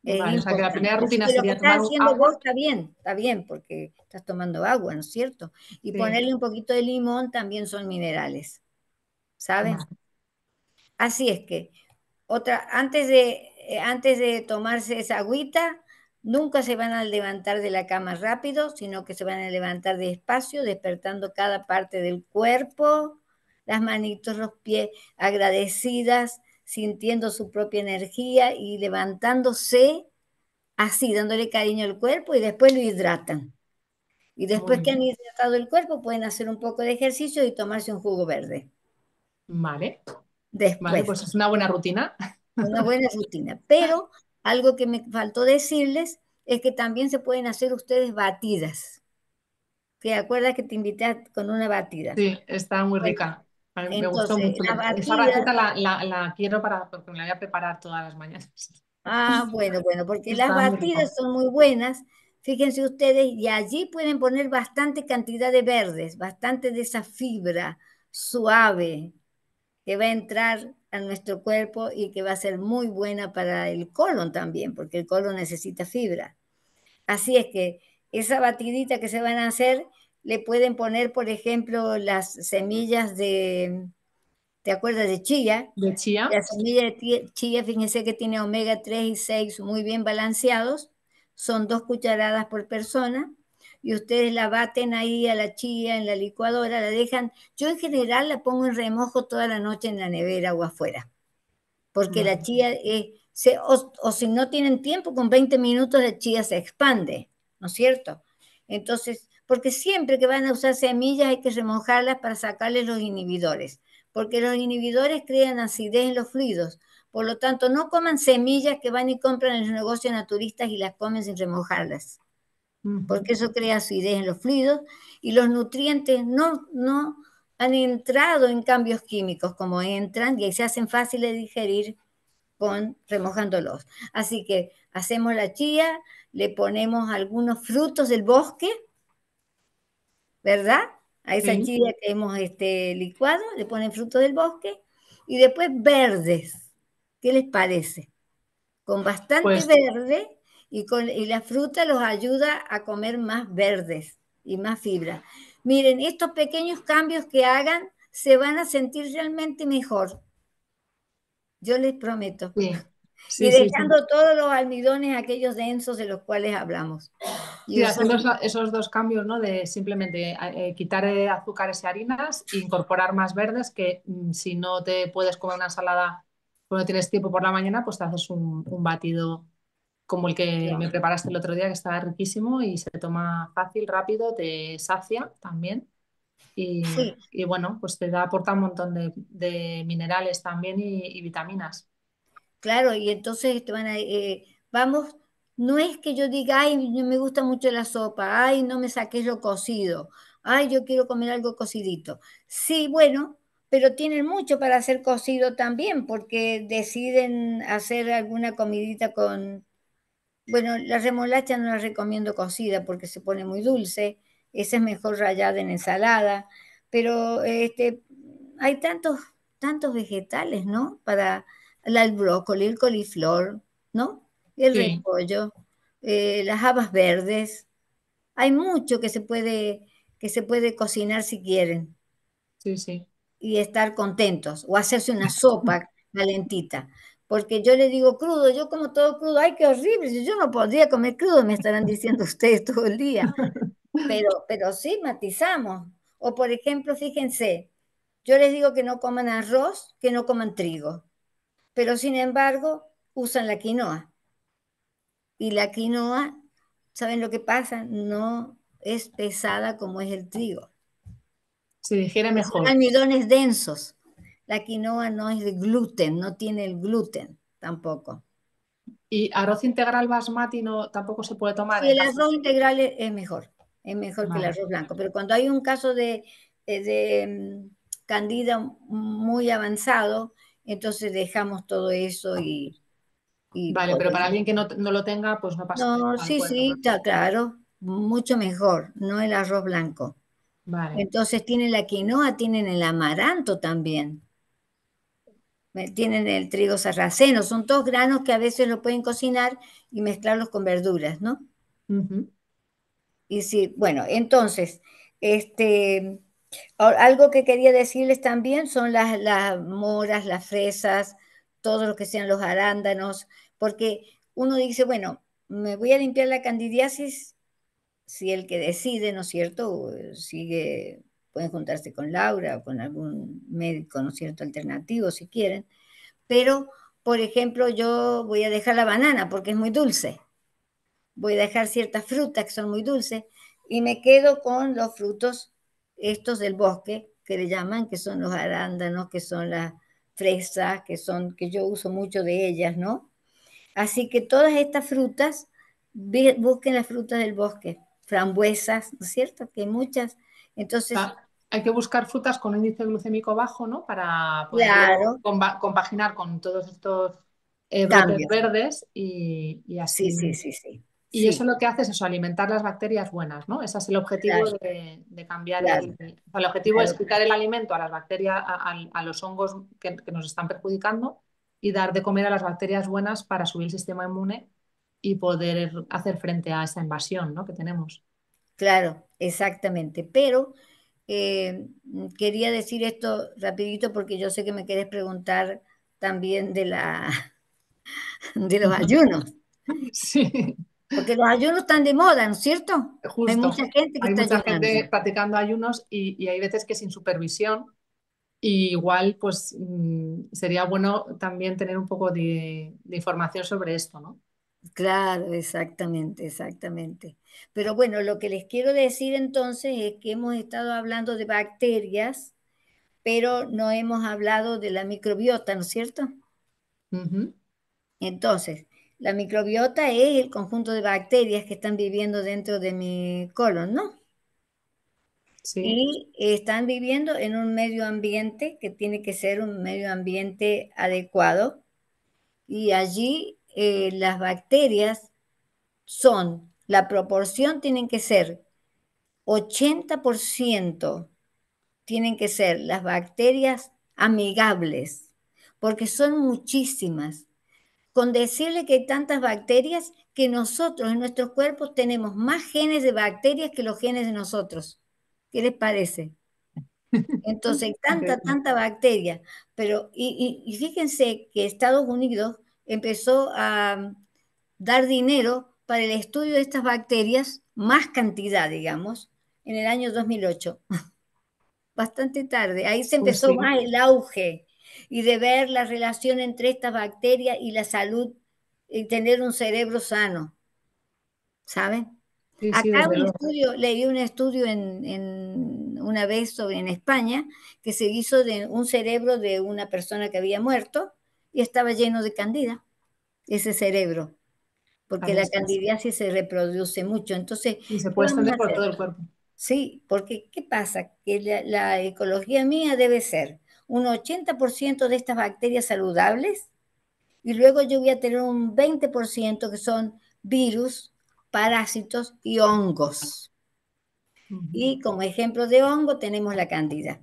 Es
vale. O sea que la primera
importante. Así
rutina
que lo que
sería
estás
tomar
haciendo vos
agua.
está bien, porque estás tomando agua, ¿no es cierto? Y
Sí,
ponerle un poquito de limón también son minerales, ¿sabes?
vale.
Así es que antes de tomarse esa agüita, nunca se van a levantar de la cama rápido, sino que se van a levantar despacio, despertando cada parte del cuerpo, las manitos, los pies agradecidas, sintiendo su propia energía y levantándose así, dándole cariño al cuerpo y después lo hidratan. Y
Muy
después que han
bien.
hidratado el cuerpo, pueden hacer un poco de ejercicio y tomarse un jugo verde.
Vale, vale,
Después.
pues es una buena rutina.
Una buena rutina. Pero algo que me faltó decirles es que también se pueden hacer ustedes batidas. ¿Te acuerdas que te invité con una batida?
Sí, está muy
Bueno,
rica. A mí me gustó
entonces,
mucho.
las
Esa
batidas,
receta la quiero para, porque me la voy a preparar todas las mañanas.
bueno, porque las
Está muy
batidas
rico.
son muy buenas, fíjense ustedes, y allí pueden poner bastante cantidad de verdes, bastante de esa fibra suave que va a entrar a nuestro cuerpo y que va a ser muy buena para el colon también, porque el colon necesita fibra. Así es que esa batidita que se van a hacer, le pueden poner, por ejemplo, las semillas ¿te acuerdas de chía?
De chía.
La semilla de chía, fíjense que tiene omega 3 y 6 muy bien balanceados, son 2 cucharadas por persona, y ustedes la baten ahí a la chía en la licuadora, la dejan, yo en general la pongo en remojo toda la noche en la nevera o afuera, porque la
Vale.
chía, o si no tienen tiempo, con 20 minutos la chía se expande, ¿no es cierto? Entonces, porque siempre que van a usar semillas hay que remojarlas para sacarles los inhibidores, porque los inhibidores crean acidez en los fluidos. Por lo tanto, no coman semillas que van y compran en los negocios naturistas y las comen sin remojarlas,
Ujú.
porque eso crea acidez en los fluidos y los nutrientes no han entrado en cambios químicos como entran y se hacen fáciles de digerir remojándolos. Así que hacemos la chía, le ponemos algunos frutos del bosque, ¿verdad? A esa
Sí,
chía que hemos licuado, le ponen frutos del bosque y después verdes. ¿Qué les parece? Con bastante
pues
verde y la fruta los ayuda a comer más verdes y más fibra. Miren, estos pequeños cambios que hagan se van a sentir realmente mejor, yo les prometo.
sí,
Y
sí, sí, sí.
dejando todos los almidones, aquellos densos de los cuales hablamos. Y
Sí, haciendo
usando,
esos dos cambios, ¿no? De simplemente quitar azúcares y harinas e incorporar más verdes, que si no te puedes comer una ensalada cuando tienes tiempo por la mañana, pues te haces un batido como el que me
claro.
preparaste el otro día, que estaba riquísimo y se toma fácil, rápido, te sacia también.
Sí,
Y bueno, pues te da, aporta un montón de minerales también y vitaminas.
claro, y entonces vamos, no es que yo diga, ay, no me gusta mucho la sopa, ay, no me saques lo cocido, ay, yo quiero comer algo cocidito. Sí, bueno, pero tienen mucho para hacer cocido también, porque deciden hacer alguna comidita con, bueno, la remolacha no la recomiendo cocida porque se pone muy dulce, esa es mejor rallada en ensalada, pero hay tantos vegetales, ¿no? Para el brócoli, el coliflor, ¿no? El
Sí,
repollo, las habas verdes, hay mucho que se puede cocinar si quieren
sí, sí.
y estar contentos, o hacerse una sopa calentita. Porque yo le digo crudo, yo como todo crudo, ay, qué horrible, si yo no podría comer crudo, me estarán diciendo ustedes todo el día. Pero sí, matizamos. O por ejemplo, fíjense, yo les digo que no coman arroz, que no coman trigo, pero sin embargo usan la quinoa. Y la quinoa, ¿saben lo que pasa? No es pesada como es el trigo.
Se digiere
Son
mejor.
almidones densos. La quinoa no es de gluten, no tiene el gluten tampoco.
¿Y arroz integral basmati no, tampoco se puede tomar
Sí,
en
el
caso?
arroz integral es mejor que el
Vale,
arroz blanco, pero cuando hay un caso de candida muy avanzado, entonces dejamos todo eso y
vale, pero para
podemos.
alguien que no lo tenga, pues no pasa
No,
nada, lo
sí,
puede
sí,
tomar.
está claro, mucho mejor, no el arroz blanco.
Vale.
Entonces tienen la quinoa, tienen el amaranto también, tienen el trigo sarraceno, son todos granos que a veces lo pueden cocinar y mezclarlos con verduras, ¿no?
Ujú.
Y sí, bueno, entonces, este, algo que quería decirles también son las moras, las fresas, todo lo que sean los arándanos, porque uno dice, bueno, me voy a limpiar la candidiasis si el que decide, ¿no es cierto? Sigue, pueden juntarse con Laura o con algún médico, ¿no es cierto?, alternativo si quieren, pero, por ejemplo, yo voy a dejar la banana porque es muy dulce, voy a dejar ciertas frutas que son muy dulces y me quedo con los frutos estos del bosque que le llaman, que son los arándanos, que son las fresas, que yo uso mucho de ellas, ¿no? Así que todas estas frutas, busquen las frutas del bosque, frambuesas, ¿no es cierto? Que hay muchas. Entonces,
Hay que buscar frutas con índice glucémico bajo, ¿no? Para poderlo
claro,
compaginar con todos estos brotes
cambios.
verdes y
Sí,
así.
sí, sí, sí.
Y eso
Sí,
lo que hace es eso, alimentar las bacterias buenas, ¿no? Ese es el objetivo
claro,
de cambiar
claro,
o sea, el objetivo es
claro.
quitar el alimento a las bacterias, a los hongos que nos están perjudicando y dar de comer a las bacterias buenas para subir el sistema inmune y poder hacer frente a esa invasión, ¿no? que tenemos.
Claro, exactamente. Pero quería decir esto rapidito porque yo sé que me querés preguntar también de los ayunos,
Sí,
porque los ayunos están de moda, ¿no es cierto? Hay mucha
justo.
gente que
Hay
está
mucha
ayunando.
gente practicando ayunos y hay veces que sin supervisión. Y igual, pues sería bueno también tener un poco de información sobre esto, ¿no?
Claro, exactamente, exactamente. Pero bueno, lo que les quiero decir entonces es que hemos estado hablando de bacterias, pero no hemos hablado de la microbiota, ¿no es cierto?
Ujú.
Entonces, la microbiota es el conjunto de bacterias que están viviendo dentro de mi colon, ¿no?
Sí,
Y están viviendo en un medio ambiente que tiene que ser un medio ambiente adecuado. Y allí las bacterias la proporción tienen que ser 80% tienen que ser las bacterias amigables, porque son muchísimas. Con decirle que hay tantas bacterias que nosotros en nuestros cuerpos tenemos más genes de bacterias que los genes de nosotros. ¿Qué les parece? Entonces, hay
increíble.
tanta bacteria, pero y fíjense que Estados Unidos empezó a dar dinero para el estudio de estas bacterias, más cantidad, digamos, en el año 2008, bastante tarde. Ahí se
Pues
empezó
sí,
más el auge y de ver la relación entre estas bacterias y la salud y tener un cerebro sano, ¿saben?
sí, sí,
Acá
desde luego.
leí un estudio una vez en España que se hizo de un cerebro de una persona que había muerto y estaba lleno de candida, ese cerebro, porque la
Paréntesis.
candidiasis se reproduce mucho. Entonces,
Y se
¿qué
puede
vamos a
extender por
hacer?
todo el cuerpo.
Sí, porque ¿qué pasa? Que la ecología mía debe ser un 80% de estas bacterias saludables y luego yo voy a tener un 20% que son virus, parásitos y hongos.
Ujú.
Y como ejemplo de hongo tenemos la cándida.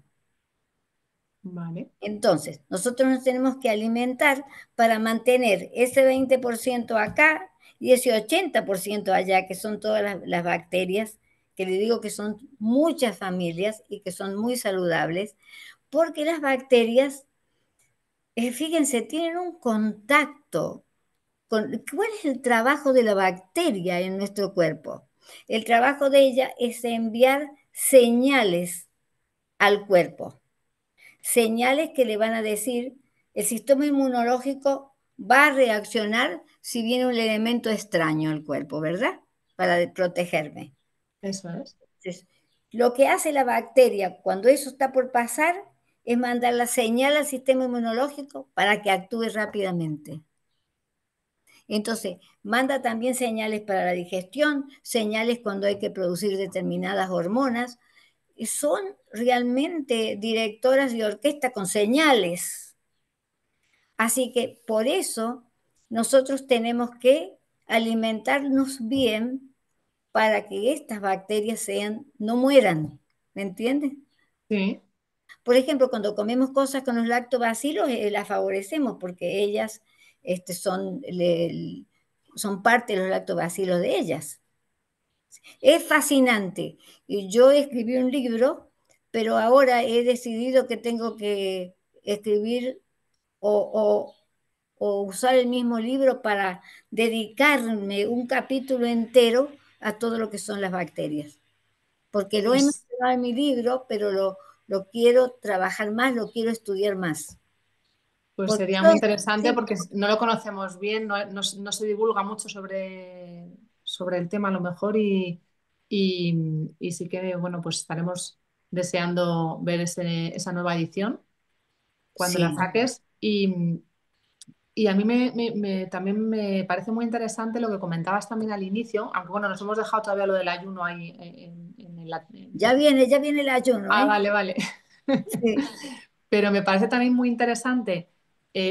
Vale,
Entonces, nosotros nos tenemos que alimentar para mantener ese 20% acá y ese 80% allá, que son todas las bacterias, que le digo que son muchas familias y que son muy saludables, porque las bacterias, fíjense, tienen un contacto ¿cuál es el trabajo de la bacteria en nuestro cuerpo? El trabajo de ella es enviar señales al cuerpo, señales que le van a decir, el sistema inmunológico va a reaccionar si viene un elemento extraño al cuerpo, ¿verdad? Para protegerme.
eso es.
Entonces, lo que hace la bacteria cuando eso está por pasar es mandar la señal al sistema inmunológico para que actúe rápidamente. Entonces, manda también señales para la digestión, señales cuando hay que producir determinadas hormonas. Y son realmente directoras de orquesta con señales. Así que por eso nosotros tenemos que alimentarnos bien para que estas bacterias no mueran. ¿Me entiendes?
Sí,
Por ejemplo, cuando comemos cosas con los lactobacilos, las favorecemos porque ellas son parte de los lactobacilos de ellas. Es fascinante. Y yo escribí un libro, pero ahora he decidido que tengo que escribir o, o usar el mismo libro para dedicarme un capítulo entero a todo lo que son las bacterias. Porque lo he
pues,
mencionado en mi libro, pero lo quiero trabajar más, lo quiero estudiar más.
pues
Porque
sería
yo,
muy interesante
sí,
porque no lo conocemos bien, no se divulga mucho sobre el tema a lo mejor y sí que, bueno, pues estaremos deseando ver esa nueva edición cuando la
sí,
saques. Y a mí también me parece muy interesante lo que comentabas también al inicio, aunque bueno, nos hemos dejado todavía lo del ayuno ahí en el...
ya viene el ayuno,
Ah,
¿eh?
vale, vale.
Sí,
Pero me parece también muy interesante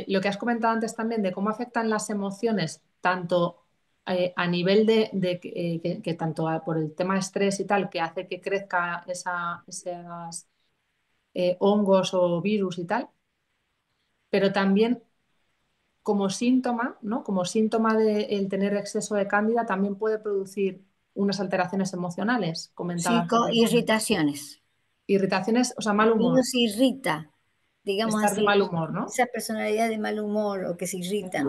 lo que has comentado antes también de cómo afectan las emociones, tanto a nivel que tanto por el tema de estrés y tal, que hace que crezca esas hongos o virus y tal, pero también como síntoma, ¿no? Como síntoma de el tener exceso de cándida, también puede producir unas alteraciones emocionales, comentabas tú también.
irritaciones.
Irritaciones, o sea, mal
El niño
humor,
se irrita, digamos
estar de
así,
mal humor, ¿no?
esa personalidad de mal humor o que se irritan.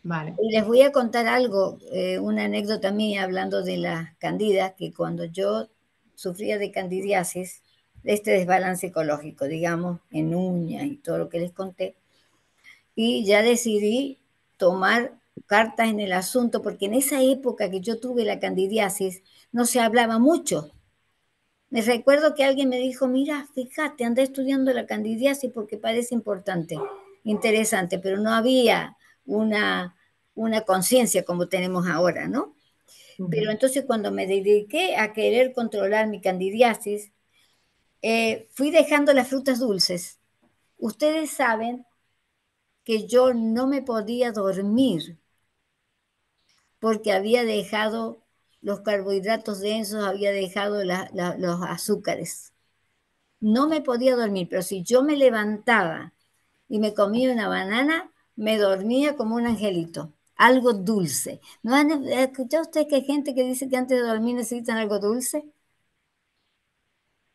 Vale.
Y les voy a contar algo, una anécdota mía hablando de las candidas, que cuando yo sufría de candidiasis, de este desbalance ecológico, digamos, en uñas y todo lo que les conté, y ya decidí tomar cartas en el asunto, porque en esa época que yo tuve la candidiasis no se hablaba mucho. Me recuerdo que alguien me dijo, mira, fíjate, anda estudiando la candidiasis porque parece importante, interesante, pero no había una, una conciencia como tenemos ahora, ¿no? Pero
Ujú.
entonces cuando me dediqué a querer controlar mi candidiasis, fui dejando las frutas dulces. Ustedes saben que yo no me podía dormir porque había dejado los carbohidratos densos, había dejado los azúcares. No me podía dormir, pero si yo me levantaba y me comía una banana, me dormía como un angelito, algo dulce. ¿No han escuchado ustedes que hay gente que dice que antes de dormir necesitan algo dulce?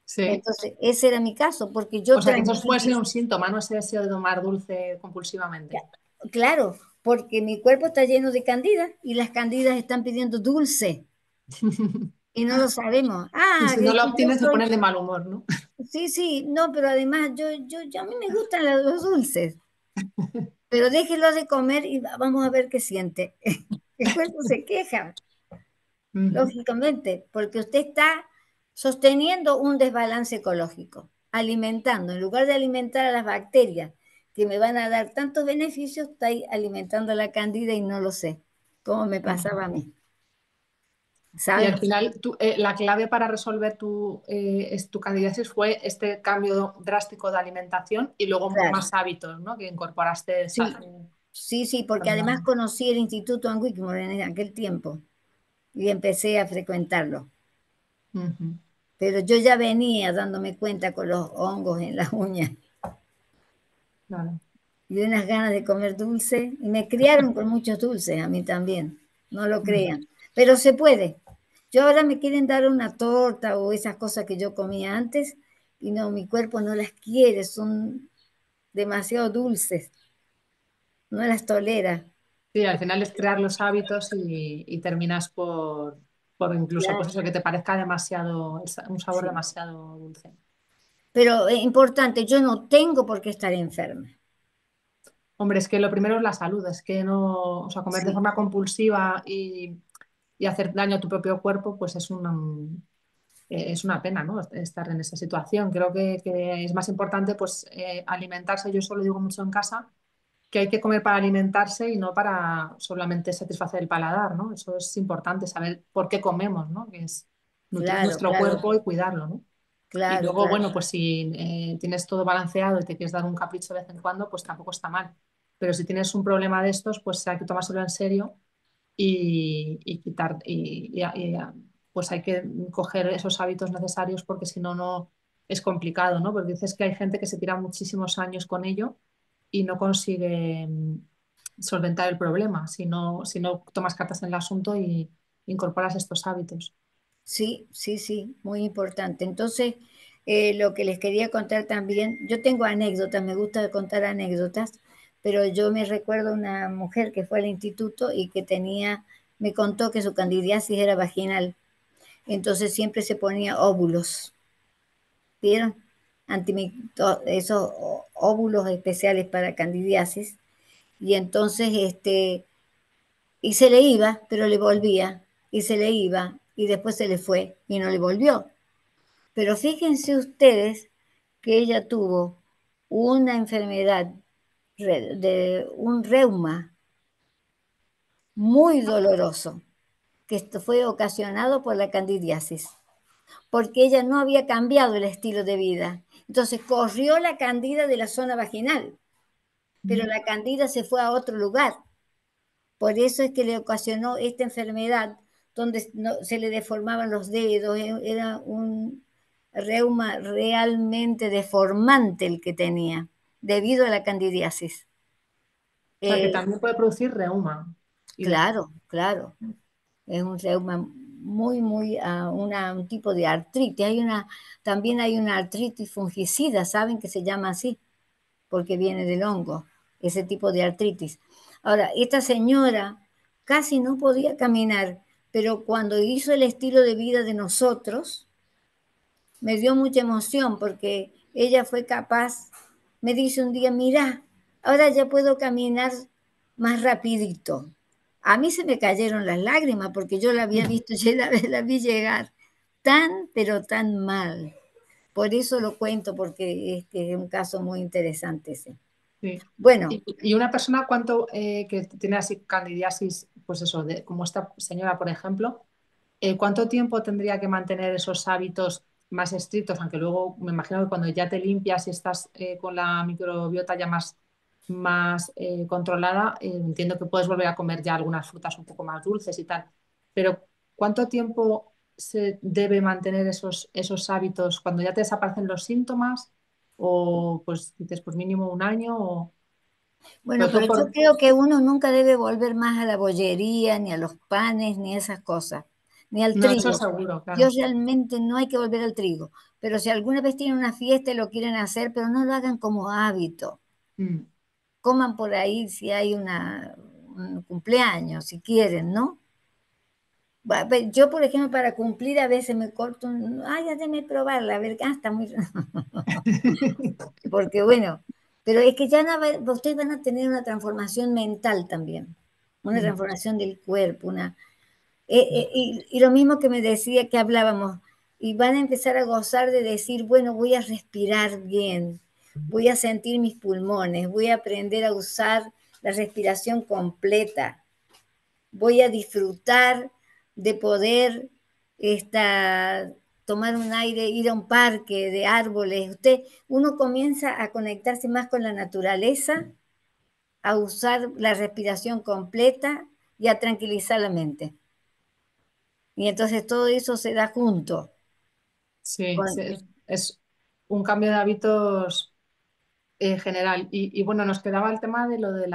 Sí.
Entonces, ese era mi caso, porque
O
yo
sea, que eso puede ser
tranquilizo,
un síntoma, ¿no? Ese deseo de tomar dulce compulsivamente.
claro, porque mi cuerpo está lleno de candidas y las candidas están pidiendo dulce y no lo sabemos.
Y
Ah,
si no
que
lo
yo
obtienes, se
soy,
ponen de mal humor, ¿no?
sí, sí, no, pero además a mí me gustan los dulces. Pero déjelo de comer y vamos a ver qué siente. El cuerpo se queja,
Ujú.
lógicamente, porque usted está sosteniendo un desbalance ecológico, alimentando, en lugar de alimentar a las bacterias que me van a dar tantos beneficios, está ahí alimentando a la cándida y no lo sé, como me
Ujú.
pasaba a mí,
Y
¿sabes?
al final, la clave para resolver tu candidiasis fue este cambio drástico de alimentación y luego
Claro,
más hábitos, ¿no? Que incorporaste
sí, sí, sí, porque además
saludables.
conocí el Instituto Ann Whitmore en aquel tiempo y empecé a frecuentarlo.
Ujú.
Pero yo ya venía dándome cuenta con los hongos en las uñas
Claro.
y unas ganas de comer dulce. Y me criaron con muchos dulces, a mí también, no lo
Ujú.
crean. Pero se puede. Yo ahora me quieren dar una torta o esas cosas que yo comía antes y no, mi cuerpo no las quiere, son demasiado dulces, no las tolera.
Sí, al final es crear los hábitos y terminas por incluso,
Ya,
pues eso, que te parezca demasiado, un sabor
sí.
demasiado dulce.
Pero es importante, yo no tengo por qué estar enferma.
Hombre, es que lo primero es la salud, es que no, o sea, comer de
Sí,
forma compulsiva y hacer daño a tu propio cuerpo, pues es una pena, ¿no? Estar en esa situación. Creo que es más importante, pues, alimentarse. Yo eso lo digo mucho en casa, que hay que comer para alimentarse y no para solamente satisfacer el paladar, ¿no? Eso es importante, saber por qué comemos, ¿no? Que es nutrir
Claro,
nuestro
claro,
cuerpo y cuidarlo, ¿no? Y
claro,
luego,
claro.
bueno, pues si tienes todo balanceado y te quieres dar un capricho de vez en cuando, pues tampoco está mal. Pero si tienes un problema de estos, pues hay que tomárselo en serio y quitar, pues hay que coger esos hábitos necesarios porque si no, no es complicado, ¿no? Porque dices que hay gente que se tira muchísimos años con ello y no consigue solventar el problema si no tomas cartas en el asunto y incorporas estos hábitos.
Sí, sí, sí, muy importante. Entonces, lo que les quería contar también, yo tengo anécdotas, me gusta contar anécdotas, pero yo me recuerdo una mujer que fue al instituto y que me contó que su candidiasis era vaginal, entonces siempre se ponía óvulos, ¿vieron? Esos óvulos especiales para candidiasis, y entonces, y se le iba, pero le volvía, y se le iba, y después se le fue, y no le volvió. Pero fíjense ustedes que ella tuvo una enfermedad de un reuma muy doloroso, que esto fue ocasionado por la candidiasis, porque ella no había cambiado el estilo de vida. Entonces corrió la candida de la zona vaginal, pero la candida se fue a otro lugar. Por eso es que le ocasionó esta enfermedad donde se le deformaban los dedos, era un reuma realmente deformante el que tenía, debido a la candidiasis.
O sea, que
Eh,
también puede producir reuma. Y
claro, claro, es un reuma muy, muy, un tipo de artritis. También hay una artritis fungicida, ¿saben? Que se llama así, porque viene del hongo, ese tipo de artritis. Ahora, esta señora casi no podía caminar, pero cuando hizo el estilo de vida de nosotros, me dio mucha emoción porque ella fue capaz, me dice un día, mira, ahora ya puedo caminar más rapidito. A mí se me cayeron las lágrimas porque yo la había visto, yo la vi llegar tan, pero tan mal. Por eso lo cuento, porque es un caso muy interesante ese.
sí.
Bueno,
Y una persona cuánto que tiene así candidiasis, pues eso, como esta señora, por ejemplo, ¿cuánto tiempo tendría que mantener esos hábitos más estrictos? Aunque luego me imagino que cuando ya te limpias y estás con la microbiota ya más controlada, entiendo que puedes volver a comer ya algunas frutas un poco más dulces y tal. Pero ¿cuánto tiempo se debe mantener esos hábitos cuando ya te desaparecen los síntomas? O pues dices, pues mínimo un año, o
bueno,
sobre todo
pero yo
por...
creo que uno nunca debe volver más a la bollería, ni a los panes, ni a esas cosas, ni al
No, eso
trigo.
seguro,
Yo
claro.
realmente no hay que volver al trigo, pero si alguna vez tienen una fiesta y lo quieren hacer, pero no lo hagan como hábito.
Mm,
Coman por ahí si hay un cumpleaños, si quieren, ¿no? Yo, por ejemplo, para cumplir a veces me corto, ay, ya déjame probarla, a ver, está muy... Porque bueno, pero es que ya ustedes van a tener una transformación mental también, una
mm,
transformación del cuerpo, y lo mismo que me decía que hablábamos, y van a empezar a gozar de decir, bueno, voy a respirar bien, voy a sentir mis pulmones, voy a aprender a usar la respiración completa, voy a disfrutar de poder tomar un aire, ir a un parque de árboles. Uno comienza a conectarse más con la naturaleza, a usar la respiración completa y a tranquilizar la mente. Y entonces todo eso se da junto.
sí,
Con,
sí, es un cambio de hábitos general. Y bueno, nos quedaba el tema de lo de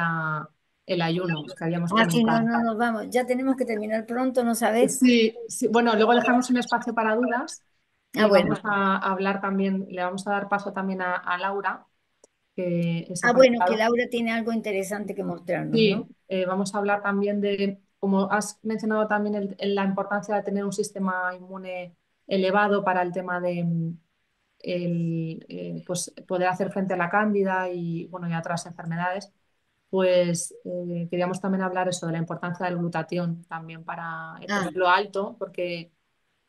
el ayuno que habíamos
sí, no,
comentado.
no nos vamos. Ya tenemos que terminar pronto, ¿no sabes?
Sí, sí, bueno, luego dejamos un espacio para dudas y
Bueno.
vamos a hablar también, le vamos a dar paso también a Laura, que es
Bueno, que
apropiado.
Laura tiene algo interesante que mostrarnos, ¿no?
Sí, vamos a hablar también de, como has mencionado también, la importancia de tener un sistema inmune elevado para el tema de pues, poder hacer frente a la cándida y, bueno, y a otras enfermedades. Pues queríamos también hablar eso de la importancia del glutatión también para
Ah,
tenerlo alto, porque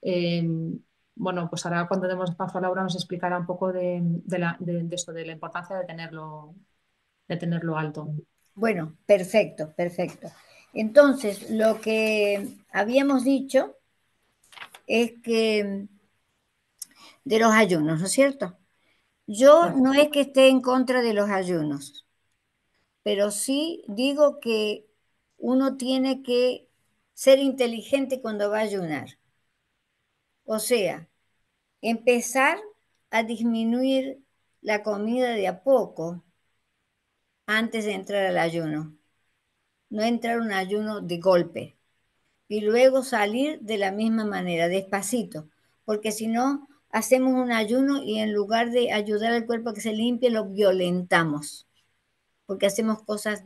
eh, bueno, pues ahora cuando demos paso a Laura nos explicará un poco de eso, de la importancia de tenerlo alto.
Bueno, perfecto, perfecto. Entonces, lo que habíamos dicho es que de los ayunos, ¿no es cierto? Yo
Claro.
no es que esté en contra de los ayunos, pero sí digo que uno tiene que ser inteligente cuando va a ayunar. O sea, empezar a disminuir la comida de a poco antes de entrar al ayuno. No entrar un ayuno de golpe y luego salir de la misma manera, despacito, porque si no, hacemos un ayuno y en lugar de ayudar al cuerpo a que se limpie, lo violentamos, porque hacemos cosas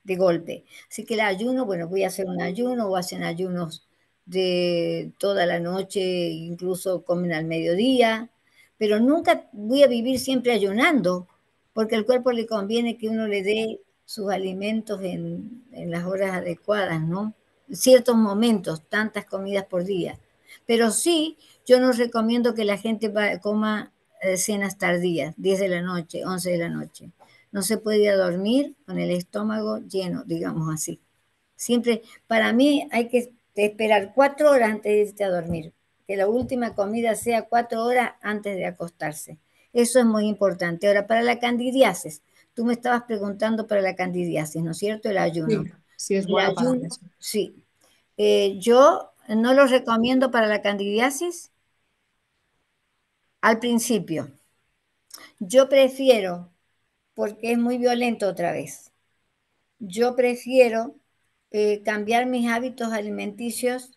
de golpe. Así que el ayuno, bueno, voy a hacer un ayuno o hacen ayunos de toda la noche, incluso comen al mediodía, pero nunca voy a vivir siempre ayunando, porque al cuerpo le conviene que uno le dé sus alimentos en las horas adecuadas, ¿no? En ciertos momentos, tantas comidas por día. Pero sí, yo no recomiendo que la gente coma cenas tardías, 10 de la noche, 11 de la noche. No se puede ir a dormir con el estómago lleno, digamos así. Siempre, para mí, hay que esperar 4 horas antes de irte a dormir. Que la última comida sea 4 horas antes de acostarse. Eso es muy importante. Ahora, para la candidiasis, tú me estabas preguntando para la candidiasis, ¿no es cierto? El ayuno.
Sí, sí es
El
bueno para
ayuno,
eso.
sí. Yo no lo recomiendo para la candidiasis al principio. Yo prefiero, porque es muy violento otra vez, yo prefiero cambiar mis hábitos alimenticios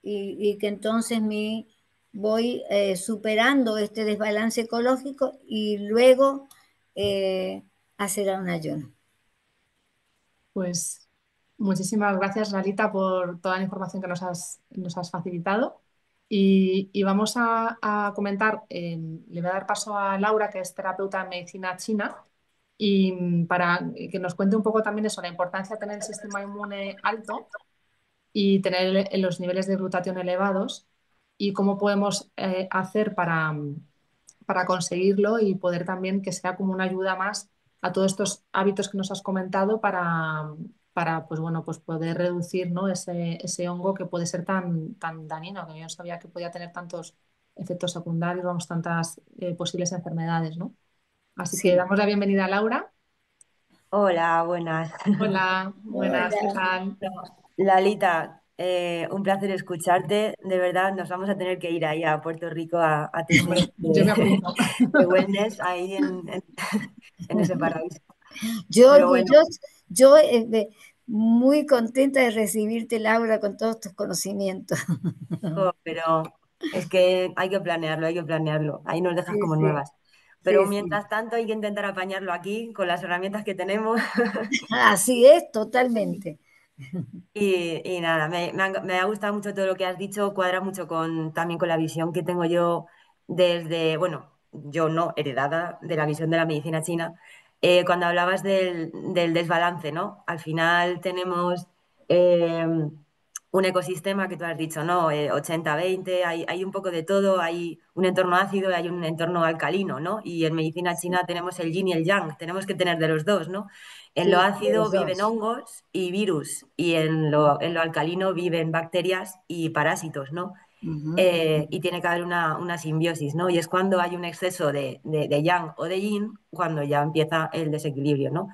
y que entonces me voy superando este desbalance ecológico y luego hacer un ayuno.
Pues muchísimas gracias, Lalita, por toda la información que nos has facilitado. Y vamos a comentar, le voy a dar paso a Laura, que es terapeuta en medicina china, y para que nos cuente un poco también eso, la importancia de tener el sistema inmune alto y tener los niveles de glutatión elevados y cómo podemos hacer para conseguirlo y poder también que sea como una ayuda más a todos estos hábitos que nos has comentado para pues bueno, pues poder reducir, ¿no? ese hongo que puede ser tan dañino, que yo no sabía que podía tener tantos efectos secundarios, vamos, tantas posibles enfermedades, ¿no? Así que
Sí.
damos la bienvenida a Laura.
Hola, buenas.
Hola, buenas, ¿qué
Hola.
tal?
Lalita, un placer escucharte. De verdad, nos vamos a tener que ir ahí a Puerto Rico a tu centro
Hombre, yo me apunto.
de wellness, ahí en ese paraíso.
Yo
Pero bueno,
orgullosa, yo muy contenta de recibirte, Laura, con todos tus conocimientos.
pero es que hay que planearlo, hay que planearlo. Ahí nos dejas
Sí,
como
sí,
nuevas. Pero
sí, sí.
mientras tanto hay que intentar apañarlo aquí con las herramientas que tenemos.
Así es, totalmente.
Y nada, me ha gustado mucho todo lo que has dicho, cuadra mucho también con la visión que tengo yo desde, bueno, yo no heredada de la visión de la medicina china, cuando hablabas del desbalance, ¿no? Al final tenemos eh, un ecosistema que tú has dicho, ¿no? 80-20, hay un poco de todo, hay un entorno ácido y hay un entorno alcalino, ¿no? Y en medicina
Sí,
china tenemos el yin y el yang, tenemos que tener de los dos, ¿no? En lo
sí, de
ácido
los
viven
dos.
hongos y virus y en lo alcalino viven bacterias y parásitos, ¿no?
Ujú,
Y tiene que haber una simbiosis, ¿no? Y es cuando hay un exceso de yang o de yin cuando ya empieza el desequilibrio, ¿no?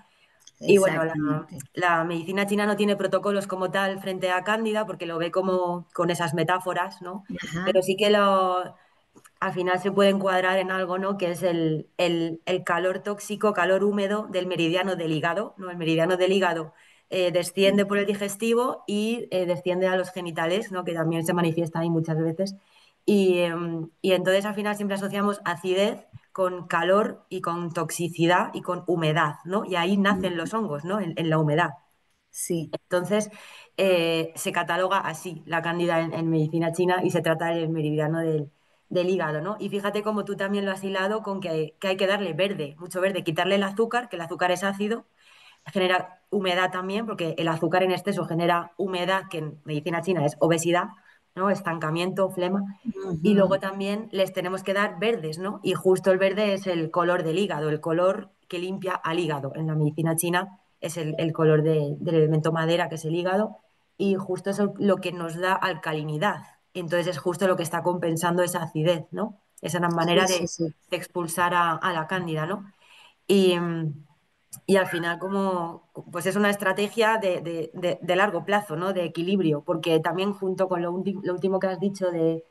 Y bueno,
exactamente.
la medicina china no tiene protocolos como tal frente a Cándida porque lo ve como con esas metáforas, ¿no?
Ajá,
Pero sí que al final se puede encuadrar en algo, ¿no? Que es el calor tóxico, calor húmedo del meridiano del hígado, ¿no? El meridiano del hígado desciende por el digestivo y desciende a los genitales, ¿no? Que también se manifiesta ahí muchas veces. Y entonces al final siempre asociamos acidez con calor y con toxicidad y con humedad, ¿no? Y ahí nacen los hongos, ¿no? En la humedad.
sí.
Entonces, se cataloga así la cándida en medicina china y se trata del meridiano del hígado, ¿no? Y fíjate cómo tú también lo has hilado con que hay que darle verde, mucho verde, quitarle el azúcar, que el azúcar es ácido, genera humedad también, porque el azúcar en exceso genera humedad, que en medicina china es obesidad, ¿no? Estancamiento, flema. Y luego
Ujú,
también les tenemos que dar verdes, ¿no? Y justo el verde es el color del hígado, el color que limpia al hígado. En la medicina china es el color del elemento madera, que es el hígado, y justo eso es lo que nos da alcalinidad. Entonces es justo lo que está compensando esa acidez, ¿no? Esa
Sí,
manera
sí, sí.
de expulsar a la cándida, ¿no? Y, y al final como, pues es una estrategia de largo plazo, ¿no? De equilibrio, porque también junto con lo último que has dicho de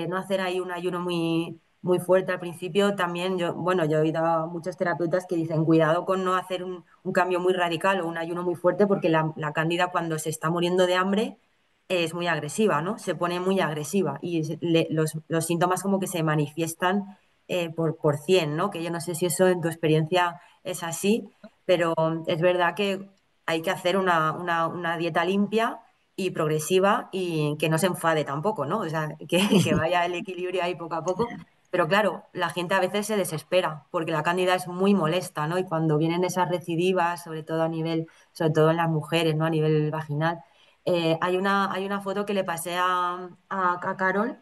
no hacer ahí un ayuno muy fuerte al principio, también yo, bueno, yo he oído a muchos terapeutas que dicen cuidado con no hacer un cambio muy radical o un ayuno muy fuerte, porque la cándida cuando se está muriendo de hambre es muy agresiva, ¿no? Se pone muy agresiva y los síntomas como que se manifiestan por 100, ¿no? Que yo no sé si eso en tu experiencia es así, pero es verdad que hay que hacer una dieta limpia y progresiva y que no se enfade tampoco, ¿no? O sea, que vaya el equilibrio ahí poco a poco. Pero claro, la gente a veces se desespera porque la cándida es muy molesta, ¿no? Y cuando vienen esas recidivas, sobre todo a nivel, sobre todo en las mujeres, ¿no? A nivel vaginal. Hay una foto que le pasé a Carol,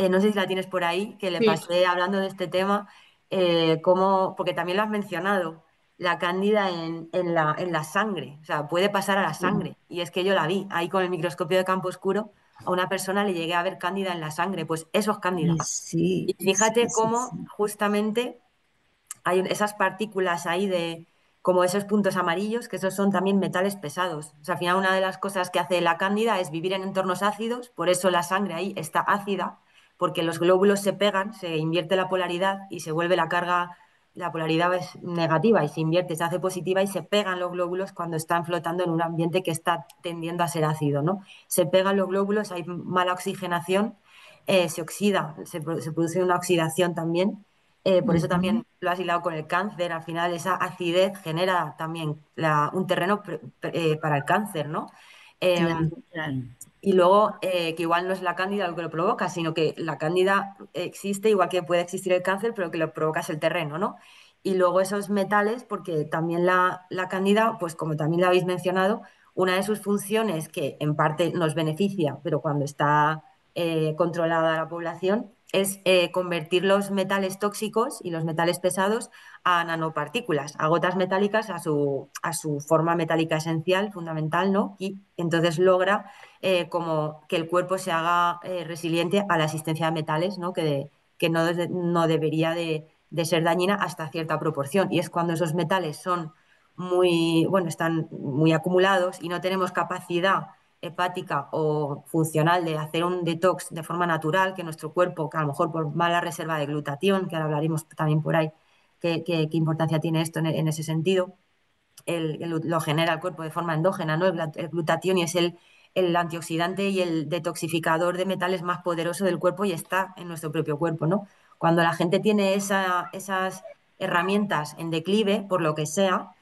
no sé si la tienes por ahí, que le
Sí.
pasé hablando de este tema, porque también lo has mencionado, la cándida en la sangre, o sea, puede pasar a la
Sí.
sangre. Y es que yo la vi ahí con el microscopio de campo oscuro, a una persona le llegué a ver cándida en la sangre, pues eso es cándida.
Ay,
Y
sí, sí,
fíjate
sí,
cómo
sí.
justamente hay esas partículas ahí como esos puntos amarillos, que esos son también metales pesados. O sea, al final una de las cosas que hace la cándida es vivir en entornos ácidos, por eso la sangre ahí está ácida, porque los glóbulos se pegan, se invierte la polaridad y se vuelve la polaridad es negativa y se invierte, se hace positiva y se pegan los glóbulos cuando están flotando en un ambiente que está tendiendo a ser ácido, ¿no? Se pegan los glóbulos, hay mala oxigenación, se oxida, se produce una oxidación también, por eso
Ujú.
también lo has hilado con el cáncer. Al final, esa acidez genera también un terreno para el cáncer, ¿no?
Claro,
Em,
claro.
y luego, que igual no es la cándida lo que lo provoca, sino que la cándida existe igual que puede existir el cáncer, pero que lo provoca es el terreno, ¿no? Y luego esos metales, porque también la cándida, pues como también lo habéis mencionado, una de sus funciones que en parte nos beneficia, pero cuando está controlada la población, es convertir los metales tóxicos y los metales pesados a nanopartículas, a gotas metálicas, a su forma metálica esencial, fundamental, ¿no? Y entonces logra como que el cuerpo se haga resiliente a la existencia de metales, ¿no? Que no debería de ser dañina hasta cierta proporción. Y es cuando esos metales son bueno, están muy acumulados y no tenemos capacidad hepática o funcional de hacer un detox de forma natural, que nuestro cuerpo, que a lo mejor por mala reserva de glutatión, que ahora hablaremos también por ahí, qué importancia tiene esto en ese sentido, lo genera el cuerpo de forma endógena, ¿no? El glutatión y es el antioxidante y el detoxificador de metales más poderoso del cuerpo y está en nuestro propio cuerpo, ¿no? Cuando la gente tiene esas herramientas en declive, por lo que sea,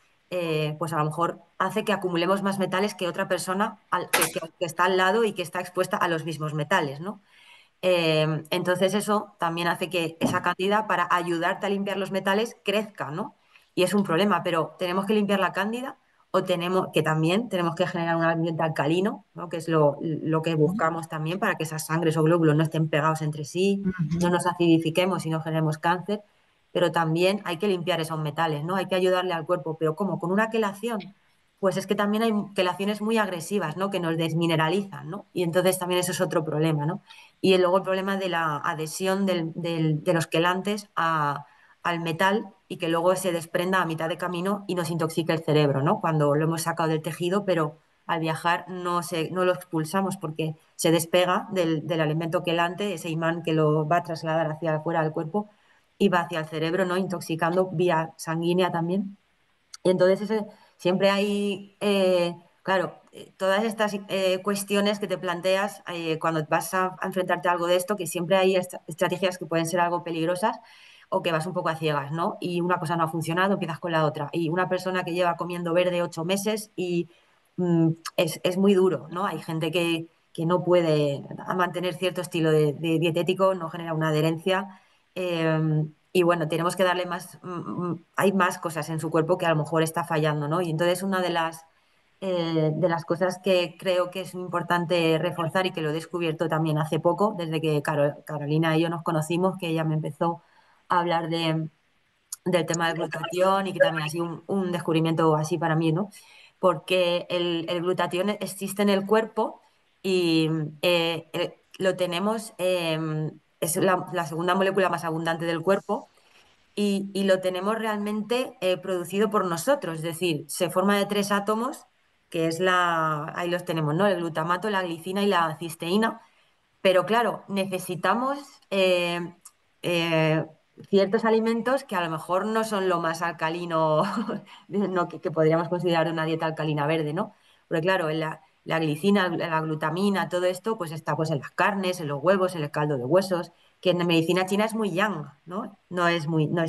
pues a lo mejor hace que acumulemos más metales que otra persona que está al lado y que está expuesta a los mismos metales, ¿no? Entonces eso también hace que esa cándida, para ayudarte a limpiar los metales, crezca, ¿no? Y es un problema, pero tenemos que limpiar la cándida o también tenemos que generar un ambiente alcalino, ¿no? Que es lo que buscamos también para que esas sangres o glóbulos no estén pegados entre sí, no
Ujú.
nos acidifiquemos y no generemos cáncer, pero también hay que limpiar esos metales, ¿no? Hay que ayudarle al cuerpo, pero ¿cómo? Con una quelación. Pues es que también hay quelaciones muy agresivas, ¿no? Que nos desmineralizan, ¿no? Y entonces también eso es otro problema, ¿no? Y luego el problema de la adhesión de los quelantes al metal y que luego se desprenda a mitad de camino y nos intoxique el cerebro, ¿no? Cuando lo hemos sacado del tejido, pero al viajar no lo expulsamos porque se despega del alimento quelante, ese imán que lo va a trasladar hacia afuera del cuerpo y va hacia el cerebro, ¿no? Intoxicando vía sanguínea también. Y entonces siempre hay, claro, todas estas cuestiones que te planteas cuando vas a enfrentarte a algo de esto, que siempre hay estrategias que pueden ser algo peligrosas o que vas un poco a ciegas, ¿no? Y una cosa no ha funcionado, empiezas con la otra. Y una persona que lleva comiendo verde 8 meses y es muy duro, ¿no? Hay gente que no puede mantener cierto estilo de dietético, no genera una adherencia. Y bueno, tenemos que darle hay más cosas en su cuerpo que a lo mejor está fallando, ¿no? Y entonces una de las cosas que creo que es importante reforzar y que lo he descubierto también hace poco, desde que Carolina y yo nos conocimos, que ella me empezó a hablar del tema del glutatión y que también ha sido un descubrimiento así para mí, ¿no? Porque el glutatión existe en el cuerpo y lo tenemos, es la segunda molécula más abundante del cuerpo y lo tenemos realmente producido por nosotros, es decir, se forma de 3 átomos, que es ahí los tenemos, ¿no? El glutamato, la glicina y la cisteína, pero claro, necesitamos eh, ciertos alimentos que a lo mejor no son lo más alcalino no, que podríamos considerar una dieta alcalina verde, ¿no? Porque claro, la glicina, la glutamina, todo esto, pues está pues, en las carnes, en los huevos, en el caldo de huesos, que en la medicina china es muy yang, ¿no? O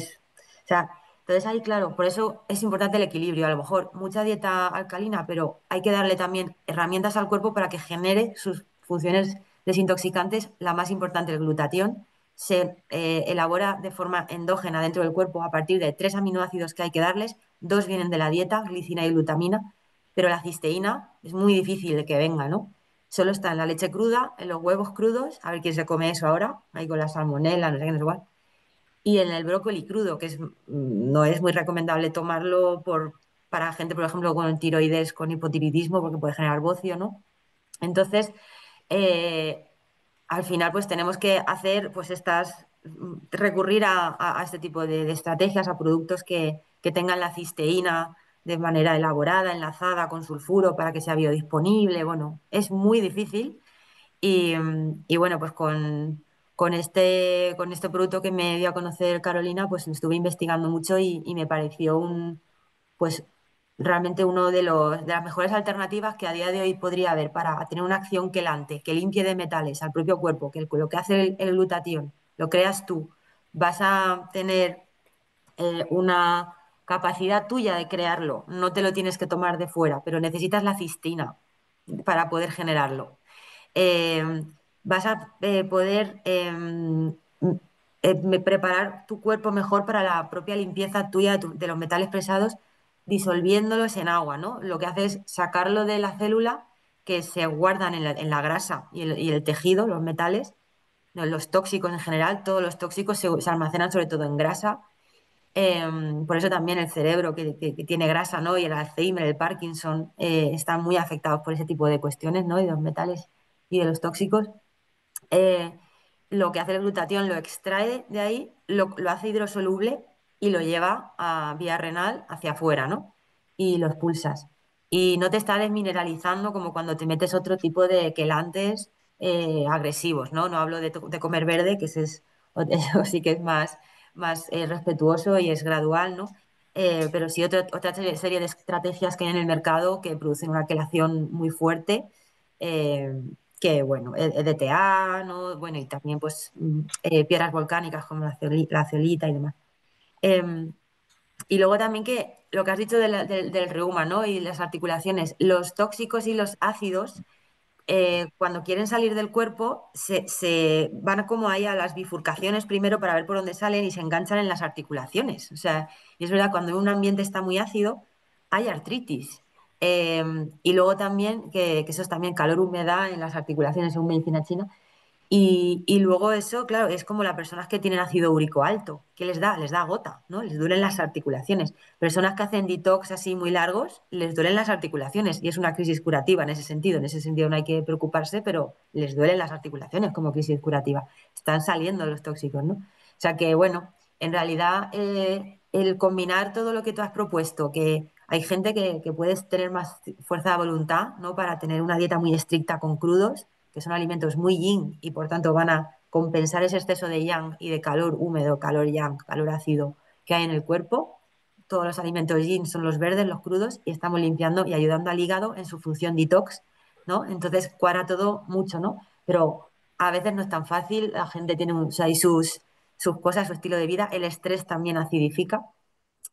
sea, entonces ahí, claro, por eso es importante el equilibrio. A lo mejor mucha dieta alcalina, pero hay que darle también herramientas al cuerpo para que genere sus funciones desintoxicantes. La más importante, el glutatión, se elabora de forma endógena dentro del cuerpo a partir de 3 aminoácidos que hay que darles. 2 vienen de la dieta, glicina y glutamina, pero la cisteína es muy difícil de que venga, ¿no? Solo está en la leche cruda, en los huevos crudos, a ver quién se come eso ahora, ahí con la salmonela, no sé qué, no sé cuál, y en el brócoli crudo, no es muy recomendable tomarlo para gente, por ejemplo, con tiroides, con hipotiroidismo, porque puede generar bocio, ¿no? Entonces, eh, al final, pues tenemos que hacer, pues recurrir a este tipo de estrategias, a productos que tengan la cisteína de manera elaborada, enlazada con sulfuro para que sea biodisponible. Bueno, es muy difícil y bueno, pues con este producto que me dio a conocer Carolina, pues estuve investigando mucho y me pareció pues realmente uno de las mejores alternativas que a día de hoy podría haber para tener una acción quelante, que limpie de metales al propio cuerpo, que lo que hace el glutatión lo creas tú, vas a tener una capacidad tuya de crearlo, no te lo tienes que tomar de fuera, pero necesitas la cistina para poder generarlo. eh, Vas a poder preparar tu cuerpo mejor para la propia limpieza tuya de los metales pesados, disolviéndolos en agua, ¿no? Lo que hace es sacarlo de la célula, que se guardan en la grasa y el tejido, los metales, no, los tóxicos en general, todos los tóxicos se almacenan sobre todo en grasa. Por eso también el cerebro que tiene grasa, ¿no? Y el Alzheimer, el Parkinson, están muy afectados por ese tipo de cuestiones, ¿no? Y de los metales y de los tóxicos. eh, lo que hace el glutatión lo extrae de ahí, lo hace hidrosoluble y lo lleva a vía renal hacia afuera, ¿no? Y lo expulsas. Y no te está desmineralizando como cuando te metes otro tipo de quelantes agresivos, ¿no? No hablo de comer verde, que ese eso sí que es más respetuoso y es gradual, ¿no? Pero sí otra serie de estrategias que hay en el mercado que producen una quelación muy fuerte. eh, que bueno, EDTA, ¿no? Bueno, y también pues piedras volcánicas como la zeolita y demás. Em, y luego también que lo que has dicho del reuma, ¿no? Y las articulaciones, los tóxicos y los ácidos, cuando quieren salir del cuerpo, se van como ahí a las bifurcaciones primero para ver por dónde salen y se enganchan en las articulaciones. O sea, y es verdad, cuando un ambiente está muy ácido, hay artritis. Y luego también, que eso es también calor, humedad en las articulaciones, según medicina china, y luego eso, claro, es como las personas que tienen ácido úrico alto. ¿Qué les da? Les da gota, ¿no? Les duelen las articulaciones. Personas que hacen detox así muy largos, les duelen las articulaciones y es una crisis curativa en ese sentido. En ese sentido no hay que preocuparse, pero les duelen las articulaciones como crisis curativa. Están saliendo los tóxicos, ¿no? O sea que, bueno, en realidad el combinar todo lo que tú has propuesto, que hay gente que puedes tener más fuerza de voluntad, ¿no? Para tener una dieta muy estricta con crudos, que son alimentos muy yin y por tanto van a compensar ese exceso de yang y de calor húmedo, calor yang, calor ácido que hay en el cuerpo. Todos los alimentos yin son los verdes, los crudos, y estamos limpiando y ayudando al hígado en su función detox, ¿no? Entonces cuadra todo mucho, ¿no? Pero a veces no es tan fácil, la gente tiene o sea, sus cosas, su estilo de vida, el estrés también acidifica,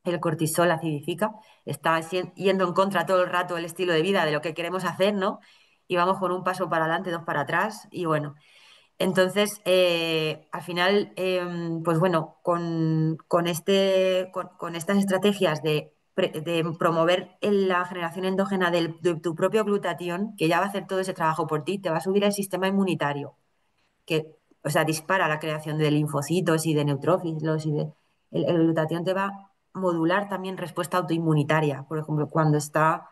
el cortisol acidifica, está yendo en contra todo el rato del estilo de vida, de lo que queremos hacer, ¿no? Y vamos con un paso para adelante, dos para atrás, y bueno. Entonces, al final, pues bueno, con estas estrategias de promover la generación endógena de tu propio glutatión, que ya va a hacer todo ese trabajo por ti, te va a subir el sistema inmunitario, que, o sea, dispara la creación de linfocitos y de neutrófilos El glutatión te va a modular también respuesta autoinmunitaria. Por ejemplo, cuando está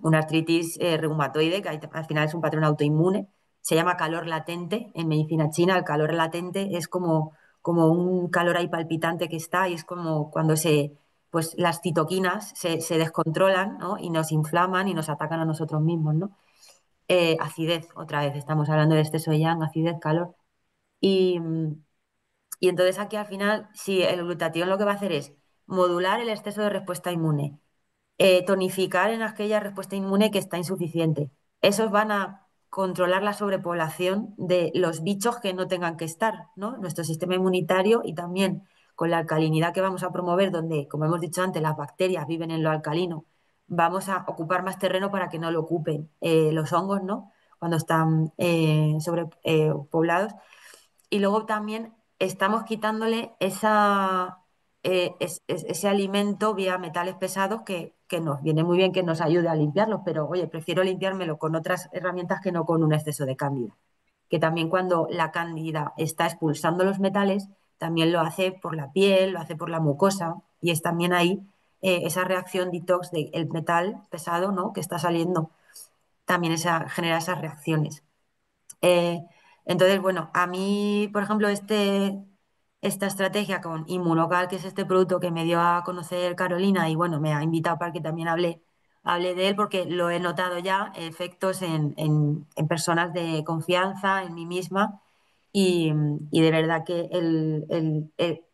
una artritis reumatoide, que al final es un patrón autoinmune, se llama calor latente en medicina china. El calor latente es como un calor ahí palpitante que está y es como cuando pues las citoquinas se descontrolan, ¿no? Y nos inflaman y nos atacan a nosotros mismos, ¿no? Acidez, otra vez, estamos hablando de exceso de yang, acidez, calor. Y, y entonces aquí al final, si el glutatión lo que va a hacer es modular el exceso de respuesta inmune, tonificar en aquella respuesta inmune que está insuficiente. Esos van a controlar la sobrepoblación de los bichos que no tengan que estar, ¿no? Nuestro sistema inmunitario y también con la alcalinidad que vamos a promover, donde, como hemos dicho antes, las bacterias viven en lo alcalino, vamos a ocupar más terreno para que no lo ocupen los hongos, ¿no? Cuando están sobrepoblados. Y luego también estamos quitándole ese alimento vía metales pesados que nos viene muy bien que nos ayude a limpiarlos, pero oye, prefiero limpiármelo con otras herramientas que no con un exceso de cándida. Que también cuando la cándida está expulsando los metales, también lo hace por la piel, lo hace por la mucosa, y es también ahí esa reacción detox del metal pesado, ¿no? Que está saliendo, también genera esas reacciones. Eh, entonces, bueno, a mí, por ejemplo, esta estrategia con Inmunocal, que es este producto que me dio a conocer Carolina, y bueno, me ha invitado para que también hable de él, porque lo he notado ya, efectos en personas de confianza, en mí misma, y, y de verdad que el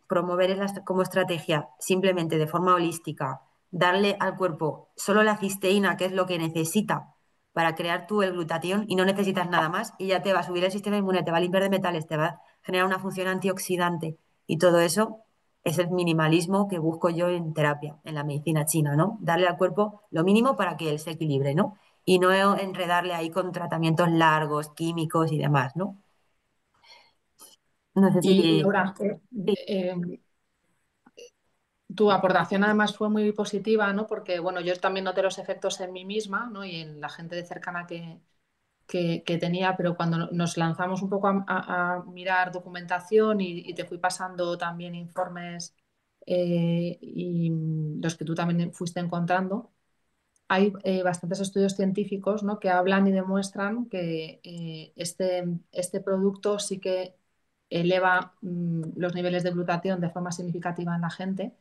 promover como estrategia simplemente de forma holística, darle al cuerpo solo la cisteína, que es lo que necesita para crear tú el glutatión y no necesitas nada más y ya te va a subir el sistema inmune, te va a limpiar de metales, te va a generar una función antioxidante y todo eso es el minimalismo que busco yo en terapia, en la medicina china, ¿no? Darle al cuerpo lo mínimo para que él se equilibre, ¿no? Y no enredarle ahí con tratamientos largos, químicos y demás, ¿no? No sé si...
Y Laura,
Sí.
tu aportación además fue muy positiva, ¿no? Porque, bueno, yo también noté los efectos en mí misma, ¿no? Y en la gente cercana que tenía, pero cuando nos lanzamos un poco a mirar documentación y te fui pasando también informes y los que tú también fuiste encontrando, hay bastantes estudios científicos, ¿no? Que hablan y demuestran que este producto sí que eleva los niveles de glutatión de forma significativa en la gente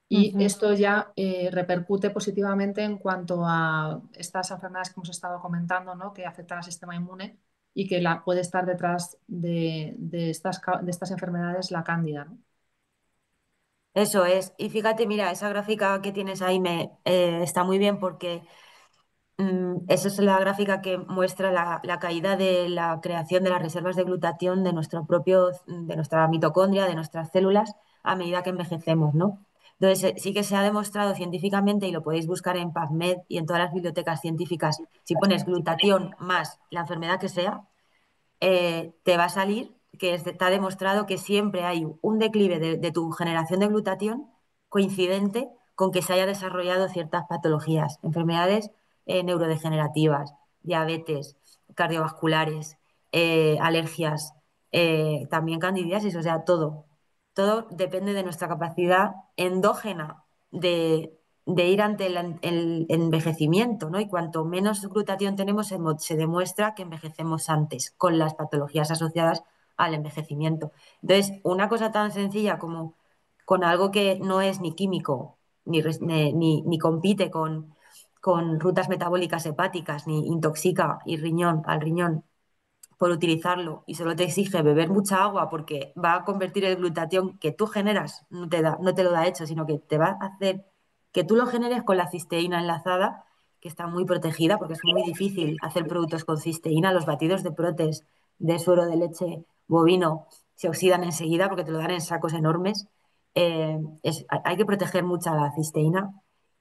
y
Ujú.
esto ya repercute positivamente en cuanto a estas enfermedades que hemos estado comentando, ¿no? Que afectan al sistema inmune y que puede estar detrás de estas enfermedades la cándida, ¿no?
Eso es. Y fíjate, mira, esa gráfica que tienes ahí está muy bien porque esa es la gráfica que muestra la caída de la creación de las reservas de glutatión de nuestra mitocondria, de nuestras células, a medida que envejecemos, ¿no? Entonces, sí que se ha demostrado científicamente, y lo podéis buscar en PubMed y en todas las bibliotecas científicas, si pones glutatión más la enfermedad que sea, te va a salir que está demostrado que siempre hay un declive de tu generación de glutatión coincidente con que se haya desarrollado ciertas patologías, enfermedades neurodegenerativas, diabetes, cardiovasculares, alergias, también candidiasis, o sea, todo. Todo depende de nuestra capacidad endógena de ir ante el envejecimiento, ¿no? Y cuanto menos glutatión tenemos, se demuestra que envejecemos antes, con las patologías asociadas al envejecimiento. Entonces, una cosa tan sencilla como con algo que no es ni químico, ni compite con rutas metabólicas hepáticas, ni intoxica al riñón por utilizarlo y solo te exige beber mucha agua porque va a convertir el glutatión que tú generas, no te lo da hecho, sino que te va a hacer que tú lo generes con la cisteína enlazada, que está muy protegida porque es muy difícil hacer productos con cisteína. Los batidos de protes de suero de leche bovino se oxidan enseguida porque te lo dan en sacos enormes. Hay que proteger mucha la cisteína.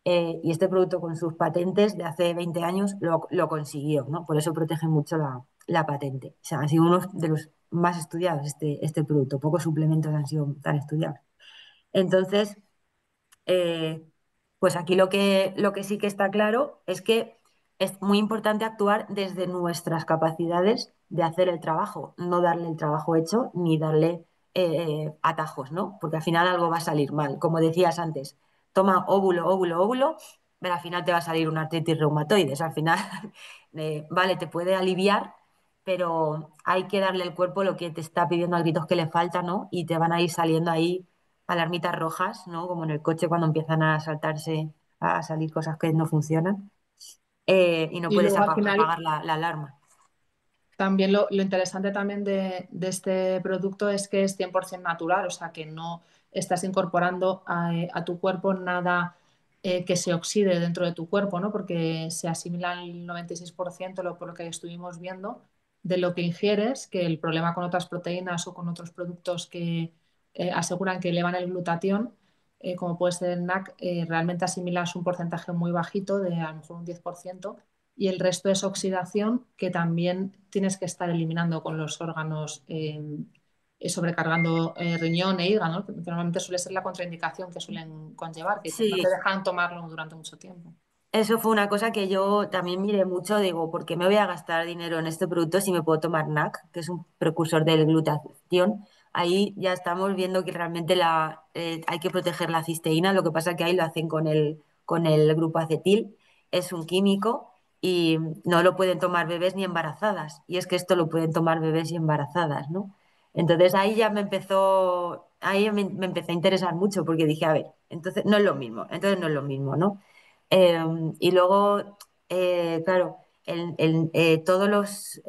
Y este producto con sus patentes de hace 20 años lo consiguió, ¿no? Por eso protege mucho la patente. O sea, ha sido uno de los más estudiados este producto. Pocos suplementos han sido tan estudiados. Entonces, eh, pues aquí lo que sí que está claro es que es muy importante actuar desde nuestras capacidades de hacer el trabajo, no darle el trabajo hecho ni darle atajos, ¿no? Porque al final algo va a salir mal. Como decías antes, toma óvulo, óvulo, óvulo, pero al final te va a salir una artritis reumatoide. O sea, al final, vale, te puede aliviar, pero hay que darle al cuerpo lo que te está pidiendo a gritos que le falta, ¿no? Y te van a ir saliendo ahí alarmitas rojas, ¿no? Como en el coche cuando empiezan a saltarse, a salir cosas que no funcionan. Y no
Y
puedes
luego al final
apagar la alarma.
también lo interesante también de este producto es que es 100% natural, o sea que no estás incorporando a tu cuerpo nada que se oxide dentro de tu cuerpo, ¿no? Porque se asimila el 96%, por lo que estuvimos viendo, de lo que ingieres, que el problema con otras proteínas o con otros productos que aseguran que elevan el glutatión, como puede ser el NAC, realmente asimilas un porcentaje muy bajito, de a lo mejor un 10%, y el resto es oxidación que también tienes que estar eliminando con los órganos, sobrecargando riñón e hígado, ¿no? Que normalmente suele ser la contraindicación que suelen conllevar, que no
Sí,
te dejan tomarlo durante mucho tiempo.
eso fue una cosa que yo también miré mucho, digo, ¿por qué me voy a gastar dinero en este producto si me puedo tomar NAC, que es un precursor del glutatión? Ahí ya estamos viendo que realmente hay que proteger la cisteína, lo que pasa que ahí lo hacen con el grupo acetil, es un químico y no lo pueden tomar bebés ni embarazadas, y es que esto lo pueden tomar bebés y embarazadas, ¿no? Entonces ahí ya me empecé a interesar mucho porque dije, a ver, entonces no es lo mismo, entonces no es lo mismo, ¿no? Y luego, claro, todos los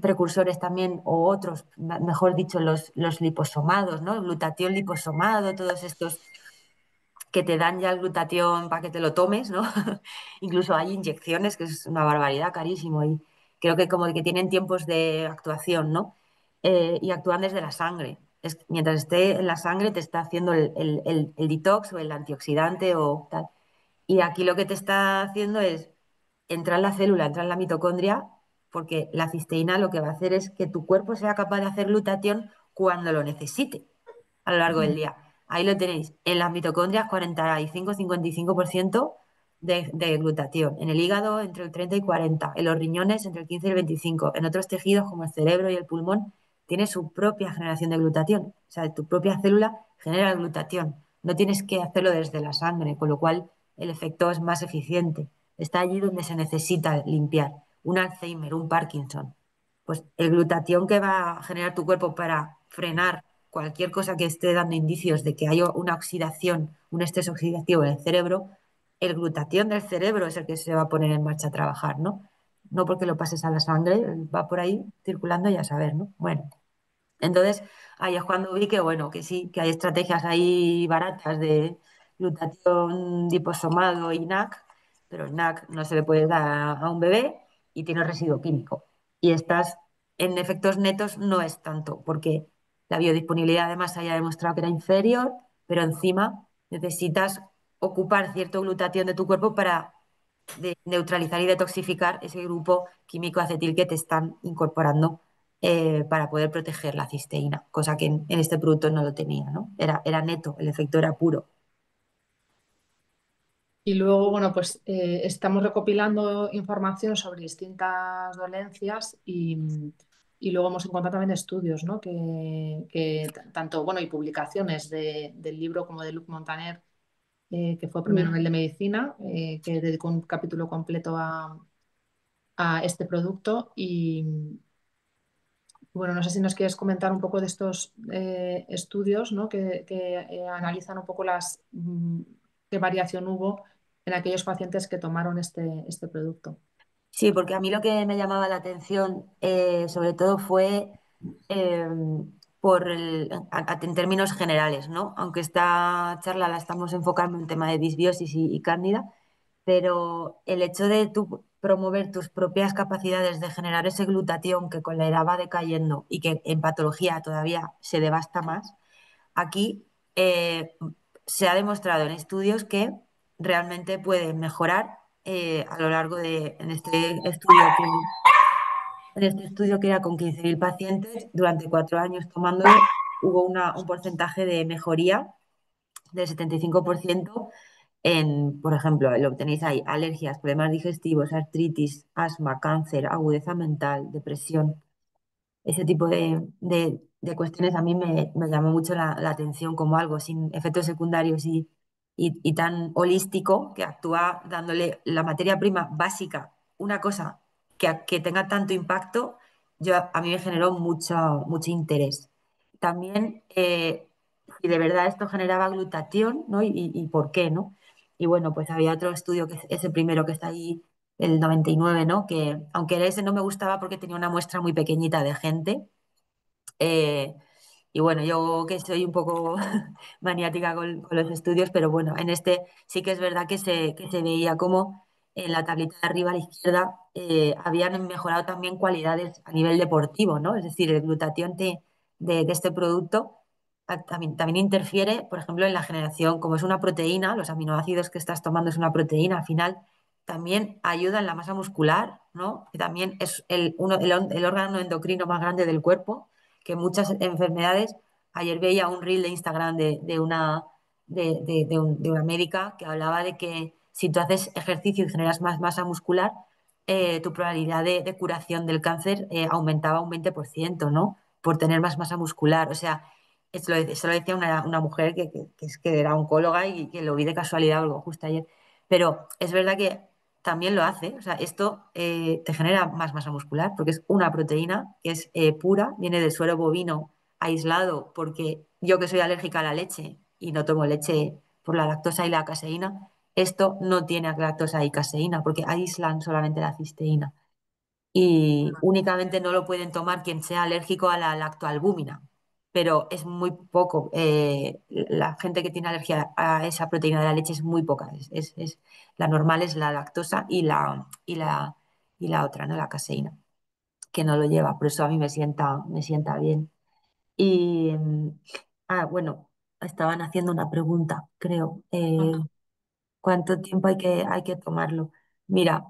precursores también, o otros, mejor dicho, los liposomados, ¿no? El glutatión liposomado, todos estos que te dan ya el glutatión para que te lo tomes, ¿no? Incluso hay inyecciones, que es una barbaridad, carísimo, y creo que como que tienen tiempos de actuación, ¿no? Y actúan desde la sangre. Mientras esté en la sangre te está haciendo el detox o el antioxidante o tal. Y aquí lo que te está haciendo es entrar en la célula, entrar en la mitocondria, porque la cisteína lo que va a hacer es que tu cuerpo sea capaz de hacer glutatión cuando lo necesite a lo largo del día. Ahí lo tenéis. En las mitocondrias 45-55% de glutatión. En el hígado entre el 30 y 40. En los riñones entre el 15 y el 25. En otros tejidos como el cerebro y el pulmón tiene su propia generación de glutatión. O sea, tu propia célula genera glutatión. No tienes que hacerlo desde la sangre, con lo cual el efecto es más eficiente. Está allí donde se necesita limpiar. Un Alzheimer, un Parkinson. Pues el glutatión que va a generar tu cuerpo para frenar cualquier cosa que esté dando indicios de que hay una oxidación, un estrés oxidativo en el cerebro, el glutatión del cerebro es el que se va a poner en marcha a trabajar, ¿no? No porque lo pases a la sangre, va por ahí circulando y a saber, ¿no? Bueno, entonces ahí es cuando vi que, bueno, que sí, que hay estrategias ahí baratas de glutatión liposomado y NAC, pero el NAC no se le puede dar a un bebé y tiene residuo químico. Y estas, en efectos netos, no es tanto, porque la biodisponibilidad además haya demostrado que era inferior, pero encima necesitas ocupar cierto glutatión de tu cuerpo para neutralizar y detoxificar ese grupo químico acetil que te están incorporando para poder proteger la cisteína, cosa que en este producto no lo tenía, ¿no? Era neto, el efecto era puro.
Y luego, bueno, pues estamos recopilando información sobre distintas dolencias y luego hemos encontrado también estudios, ¿no? Que tanto, bueno, y publicaciones del libro como de Luc Montaner, que fue Premio
Sí.
Nobel de Medicina, que dedicó un capítulo completo a este producto. Y bueno, no sé si nos quieres comentar un poco de estos estudios, ¿no? Que analizan un poco qué variación hubo en aquellos pacientes que tomaron este producto.
Sí, porque a mí lo que me llamaba la atención sobre todo fue eh, en términos generales, ¿no? Aunque esta charla la estamos enfocando en tema de disbiosis y cándida, pero el hecho de tú promover tus propias capacidades de generar ese glutatión que con la edad va decayendo y que en patología todavía se devasta más, aquí se ha demostrado en estudios que realmente puede mejorar a lo largo en este estudio que era con 15.000 pacientes, durante 4 años tomándolo, hubo un porcentaje de mejoría del 75% por ejemplo, lo tenéis ahí, alergias, problemas digestivos, artritis, asma, cáncer, agudeza mental, depresión. ese tipo de cuestiones a mí me llamó mucho la atención como algo sin efectos secundarios y tan holístico que actúa dándole la materia prima básica, una cosa que tenga tanto impacto, a mí me generó mucho interés. También, si de verdad esto generaba glutatión, ¿no? Y por qué, ¿no? Y bueno, pues había otro estudio que es el primero que está ahí, el 99, ¿no? Que aunque ese no me gustaba porque tenía una muestra muy pequeñita de gente, eh, y bueno, yo que soy un poco maniática con los estudios, pero bueno, en este sí que es verdad que se veía como en la tablita de arriba a la izquierda habían mejorado también cualidades a nivel deportivo, ¿no? Es decir, el glutatión de este producto también interfiere, por ejemplo, en la generación, como es una proteína, los aminoácidos que estás tomando es una proteína, al final también ayuda en la masa muscular, ¿no? Que también es el órgano endocrino más grande del cuerpo, que muchas enfermedades. Ayer veía un reel de Instagram de una médica que hablaba de que si tú haces ejercicio y generas más masa muscular, tu probabilidad de curación del cáncer aumentaba un 20%, ¿no? Por tener más masa muscular. O sea, eso lo decía una mujer que era oncóloga y que lo vi de casualidad algo justo ayer. Pero es verdad que también lo hace. O sea, esto te genera más masa muscular porque es una proteína que es pura, viene del suero bovino aislado, porque yo que soy alérgica a la leche y no tomo leche por la lactosa y la caseína, esto no tiene lactosa y caseína porque aíslan solamente la cisteína. Y únicamente no lo pueden tomar quien sea alérgico a la lactoalbúmina, pero es muy poco. La gente que tiene alergia a esa proteína de la leche es muy poca. La normal es la lactosa y la otra, ¿no? La caseína, que no lo lleva. Por eso a mí me sienta bien. Y, bueno, estaban haciendo una pregunta, creo.
Ujú.
¿Cuánto tiempo hay que tomarlo? Mira,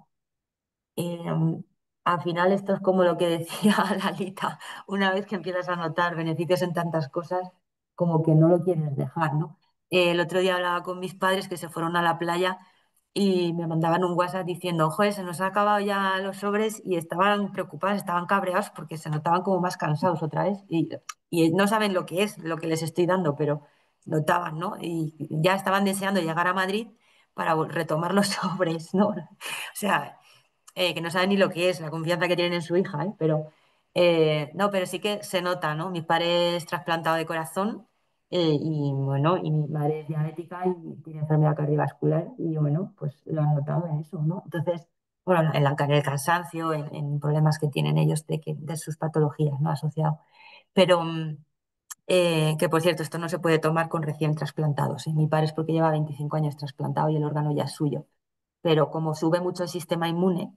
al final esto es como lo que decía Lalita, una vez que empiezas a notar beneficios en tantas cosas, como que no lo quieres dejar, ¿no? El otro día hablaba con mis padres que se fueron a la playa y me mandaban un WhatsApp diciendo, joder, se nos ha acabado ya los sobres y estaban preocupados, estaban cabreados porque se notaban como más cansados otra vez y no saben lo que es, lo que les estoy dando, pero notaban, ¿no? Y ya estaban deseando llegar a Madrid para retomar los sobres, ¿no? O sea, que no saben ni lo que es, la confianza que tienen en su hija, ¿eh? Pero no, pero sí que se nota, ¿no? Mi padre es trasplantado de corazón y bueno, y mi madre es diabética y tiene enfermedad cardiovascular y bueno, pues lo han notado en eso, ¿no? Entonces, bueno, en el cansancio, en problemas que tienen ellos de sus patologías, ¿no? Asociado. Pero, que por cierto, esto no se puede tomar con recién trasplantados, ¿eh? Mi padre es porque lleva 25 años trasplantado y el órgano ya es suyo, pero como sube mucho el sistema inmune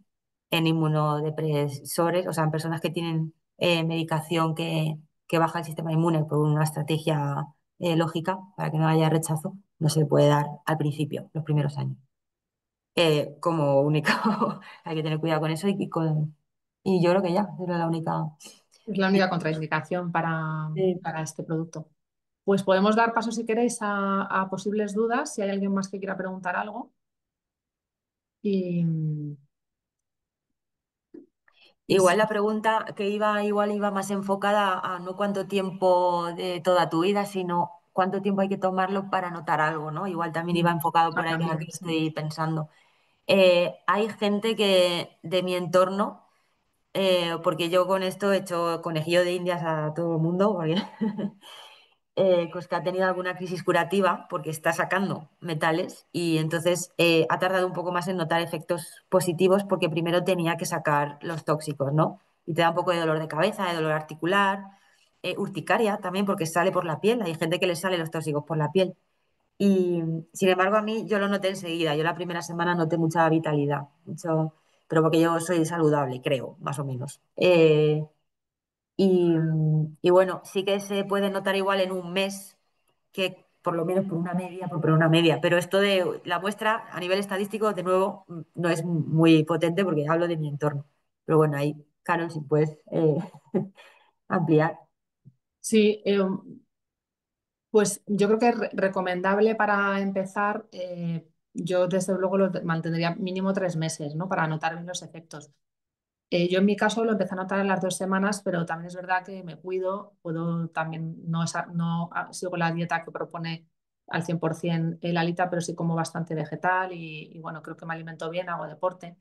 en inmunodepresores, o sea, en personas que tienen medicación que baja el sistema inmune por una estrategia lógica para que no haya rechazo, no se puede dar al principio, los primeros años. Como único, hay que tener cuidado con eso y yo creo que ya, era la única.
Es la única contraindicación
Sí.
para este producto. Pues podemos dar paso, si queréis, a posibles dudas, si hay alguien más que quiera preguntar algo. Y, y
Igual
si-
la pregunta igual iba más enfocada a no cuánto tiempo de toda tu vida, sino cuánto tiempo hay que tomarlo para notar algo, ¿no? Igual también iba enfocado por ahí, que es lo que
también, sí.
estoy pensando. Hay gente que de mi entorno, porque yo con esto he hecho conejillo de indias a todo el mundo, porque pues que ha tenido alguna crisis curativa porque está sacando metales y entonces ha tardado un poco más en notar efectos positivos porque primero tenía que sacar los tóxicos, ¿no? Y te da un poco de dolor de cabeza, de dolor articular, urticaria también porque sale por la piel, hay gente que le sale los tóxicos por la piel. Y sin embargo a mí yo lo noté enseguida, yo la primera semana noté mucha vitalidad, pero porque yo soy saludable, creo, más o menos. Y bueno, sí que se puede notar igual en un mes, que por lo menos por una media, pero esto de la muestra a nivel estadístico, de nuevo, no es muy potente porque hablo de mi entorno. Pero bueno, ahí, Carol, si puedes ampliar.
Sí, pues yo creo que es recomendable para empezar. Yo desde luego lo mantendría mínimo 3 meses, ¿no? Para notar bien los efectos. Yo en mi caso lo empecé a notar a las 2 semanas, pero también es verdad que me cuido, puedo también, no sigo la dieta que propone al 100% el alita, pero sí como bastante vegetal y bueno, creo que me alimento bien, hago deporte.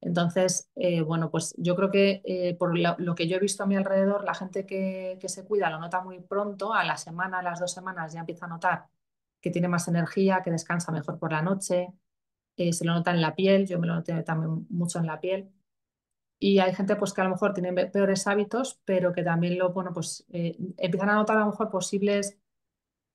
Entonces, bueno, pues yo creo que por lo que yo he visto a mi alrededor, la gente que se cuida lo nota muy pronto, a la semana, a las 2 semanas ya empieza a notar que tiene más energía, que descansa mejor por la noche, se lo nota en la piel, yo me lo noté también mucho en la piel. Y hay gente pues que a lo mejor tiene peores hábitos, pero que también bueno, pues empiezan a notar a lo mejor posibles,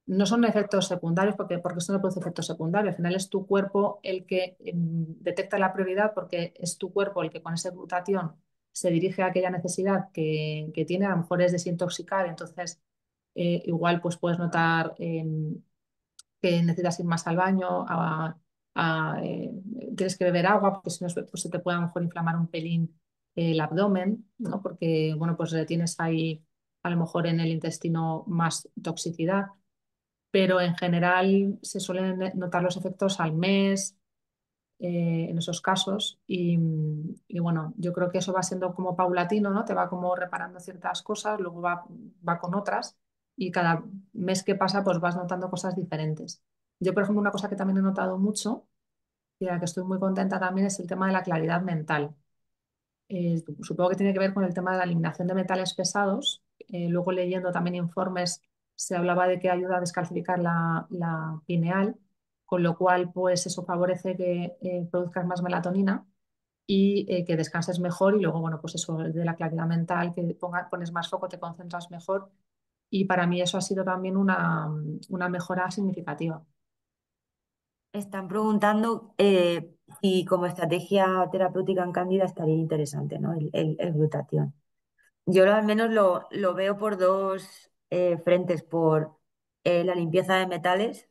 no son efectos secundarios, porque esto no produce efectos secundarios. Al final es tu cuerpo el que detecta la prioridad, porque es tu cuerpo el que con esa glutatión se dirige a aquella necesidad que tiene, a lo mejor es desintoxicar, entonces igual pues puedes notar que necesitas ir más al baño, tienes que beber agua, porque si no pues se te puede a lo mejor inflamar un pelín el abdomen, ¿no? Porque bueno, pues tienes ahí a lo mejor en el intestino más toxicidad, pero en general se suelen notar los efectos al mes en esos casos y bueno, yo creo que eso va siendo como paulatino, ¿no? Te va como reparando ciertas cosas, luego va con otras y cada mes que pasa pues vas notando cosas diferentes. Yo, por ejemplo, una cosa que también he notado mucho y de la que estoy muy contenta también es el tema de la claridad mental. Supongo que tiene que ver con el tema de la eliminación de metales pesados. Luego leyendo también informes se hablaba de que ayuda a descalcificar la pineal, con lo cual pues eso favorece que produzcas más melatonina y que descanses mejor y luego bueno pues eso de la claridad mental, que pones más foco, te concentras mejor y para mí eso ha sido también una mejora significativa.
Están preguntando si como estrategia terapéutica en Cándida estaría interesante, ¿no? El glutatión. Yo al menos lo veo por dos frentes, por la limpieza de metales,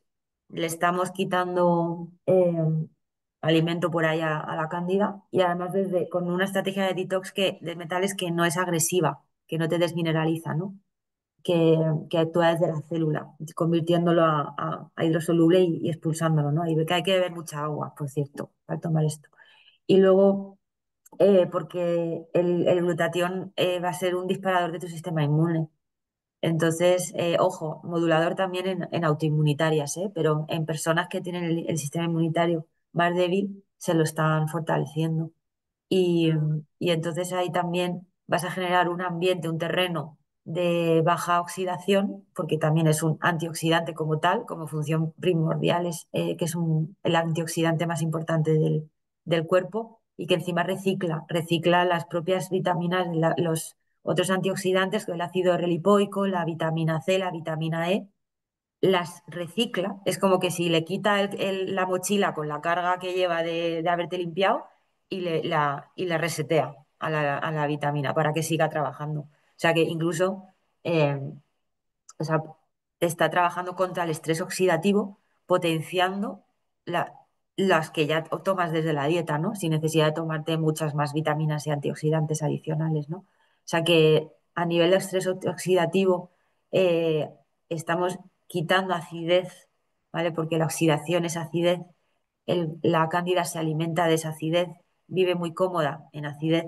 le estamos quitando alimento por ahí a la cándida y además con una estrategia de detox de metales que no es agresiva, que no te desmineraliza, ¿no? Que actúa desde la célula, convirtiéndolo a hidrosoluble y expulsándolo, ¿no? Y que hay que beber mucha agua, por cierto, para tomar esto. Y luego porque el glutatión va a ser un disparador de tu sistema inmune. Entonces, ojo, modulador también en autoinmunitarias, pero en personas que tienen el sistema inmunitario más débil se lo están fortaleciendo. Y entonces ahí también vas a generar un ambiente, un terreno de baja oxidación, porque también es un antioxidante como tal, como función primordial, que es el antioxidante más importante del cuerpo y que encima recicla las propias vitaminas, los otros antioxidantes, el ácido relipoico, la vitamina C, la vitamina E, las recicla. Es como que si le quita la mochila con la carga que lleva de haberte limpiado y la resetea a la vitamina para que siga trabajando. O sea que incluso eh, o sea, está trabajando contra el estrés oxidativo, potenciando la- las que ya tomas desde la dieta, ¿no? Sin necesidad de tomarte muchas más vitaminas y antioxidantes adicionales, ¿no? O sea que a nivel de estrés oxidativo eh, estamos quitando acidez, ¿vale? Porque la oxidación es acidez, la cándida se alimenta de esa acidez, vive muy cómoda en acidez.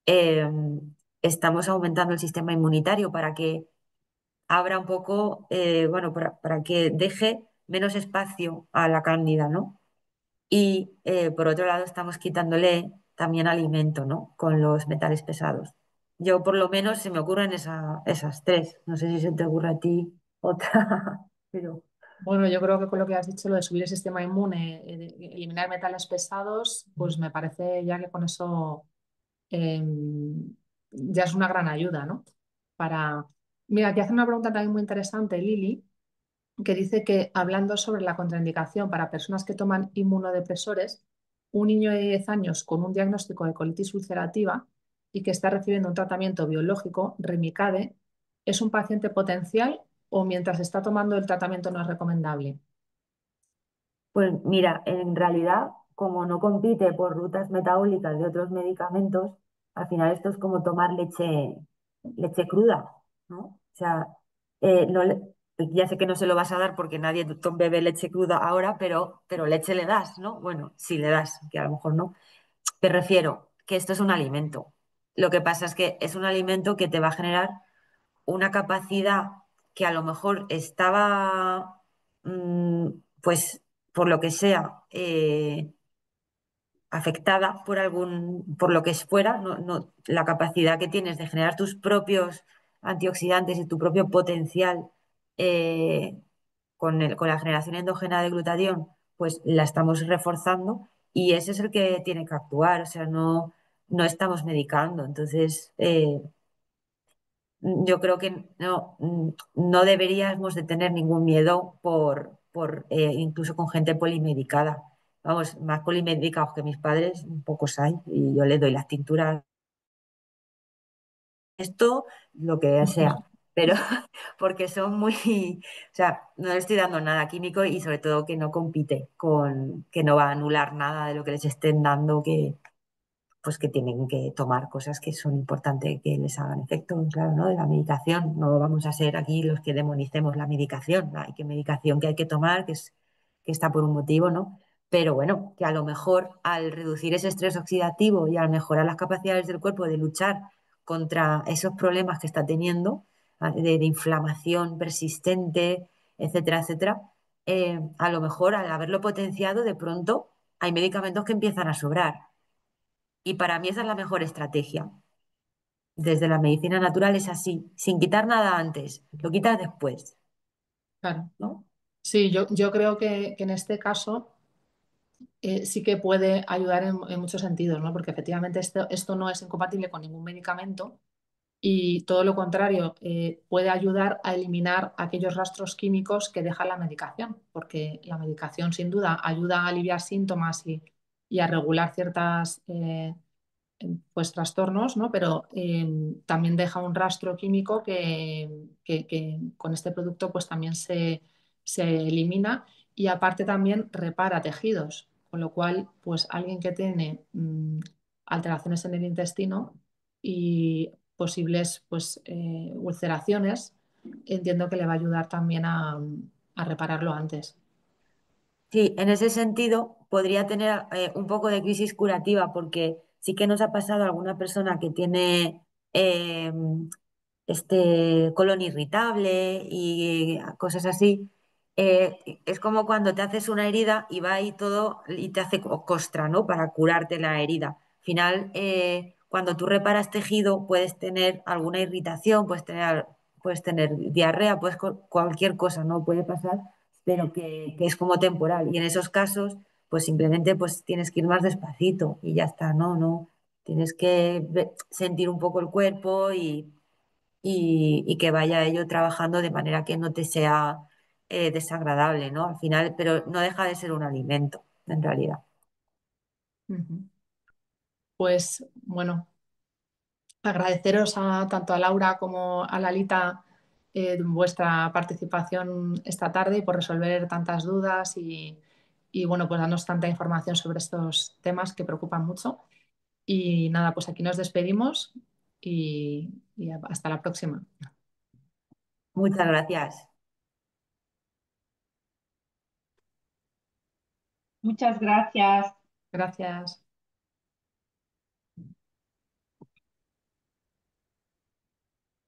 Eh, Estamos aumentando el sistema inmunitario para que abra un poco, bueno, para que deje menos espacio a la cándida, ¿no? Y por otro lado estamos quitándole también alimento, ¿no? Con los metales pesados. Yo por lo menos se me ocurren esas tres. No sé si se te ocurre a ti otra, pero
Bueno, yo creo que con lo que has dicho, lo de subir el sistema inmune, de eliminar metales pesados, pues me parece ya que con eso eh, ya es una gran ayuda, ¿no? Para... Mira, te hace una pregunta también muy interesante, Lili, que dice que hablando sobre la contraindicación para personas que toman inmunodepresores, un niño de 10 años con un diagnóstico de colitis ulcerativa y que está recibiendo un tratamiento biológico, Remicade, ¿es un paciente potencial o mientras está tomando el tratamiento no es recomendable?
pues mira, en realidad, como no compite por rutas metabólicas de otros medicamentos, al final esto es como tomar leche cruda, ¿no? O sea, no ya sé que no se lo vas a dar porque nadie bebe leche cruda ahora, pero leche le das, ¿no? Bueno, sí le das, que a lo mejor no. Me refiero que esto es un alimento Lo que pasa es que es un alimento que te va a generar una capacidad que a lo mejor estaba, pues, por lo que sea, afectada por por lo que fuera, la capacidad que tienes de generar tus propios antioxidantes y tu propio potencial eh, con la generación endógena de glutatión, pues la estamos reforzando y ese es el que tiene que actuar, o sea, no estamos medicando. Entonces, yo creo que no deberíamos de tener ningún miedo incluso con gente polimedicada. Vamos, más polimedicados que mis padres, pocos hay, y yo les doy las tinturas, esto, lo que sea, pero porque son muy, o sea, no le estoy dando nada químico y sobre todo que no compite que no va a anular nada de lo que les estén dando, pues que tienen que tomar cosas que son importantes que les hagan efecto, claro, ¿no? De la medicación. No vamos a ser aquí los que demonicemos la medicación. Hay que medicación que hay que tomar, que está por un motivo, ¿no? Pero bueno, que a lo mejor al reducir ese estrés oxidativo y al mejorar las capacidades del cuerpo de luchar contra esos problemas que está teniendo, de inflamación persistente, etcétera, etcétera, a lo mejor al haberlo potenciado, de pronto hay medicamentos que empiezan a sobrar y para mí esa es la mejor estrategia. Desde la medicina natural es así, sin quitar nada antes, lo quitas después,
Claro.
¿no?
Sí, yo creo que en este caso sí que puede ayudar en muchos sentidos, ¿no? Porque efectivamente esto no es incompatible con ningún medicamento y todo lo contrario, puede ayudar a eliminar aquellos rastros químicos que deja la medicación, porque la medicación sin duda ayuda a aliviar síntomas y a regular ciertas pues trastornos, ¿no? Pero también deja un rastro químico que con este producto pues también se elimina y aparte también repara tejidos, con lo cual pues alguien que tiene alteraciones en el intestino y posibles pues ulceraciones, entiendo que le va a ayudar también a repararlo antes.
Sí, en ese sentido podría tener un poco de crisis curativa porque sí que nos ha pasado a alguna persona que tiene eh, colon irritable y cosas así. Es como cuando te haces una herida y va ahí todo y te hace costra, ¿no? Para curarte la herida. Al final, cuando tú reparas tejido, puedes tener alguna irritación, puedes tener diarrea, cualquier cosa, ¿no? Puede pasar, pero que es como temporal. Y en esos casos, pues simplemente pues tienes que ir más despacito y ya está, ¿no? No, tienes que sentir un poco el cuerpo y que vaya ello trabajando de manera que no te sea desagradable, ¿no? Al final, pero no deja de ser un alimento, en realidad.
Ujú. Pues bueno, agradeceros tanto a Laura como a Lalita vuestra participación esta tarde y por resolver tantas dudas y, bueno, pues darnos tanta información sobre estos temas que preocupan mucho. Y nada, pues aquí nos despedimos y hasta la próxima.
Muchas gracias.
Muchas gracias.
Gracias.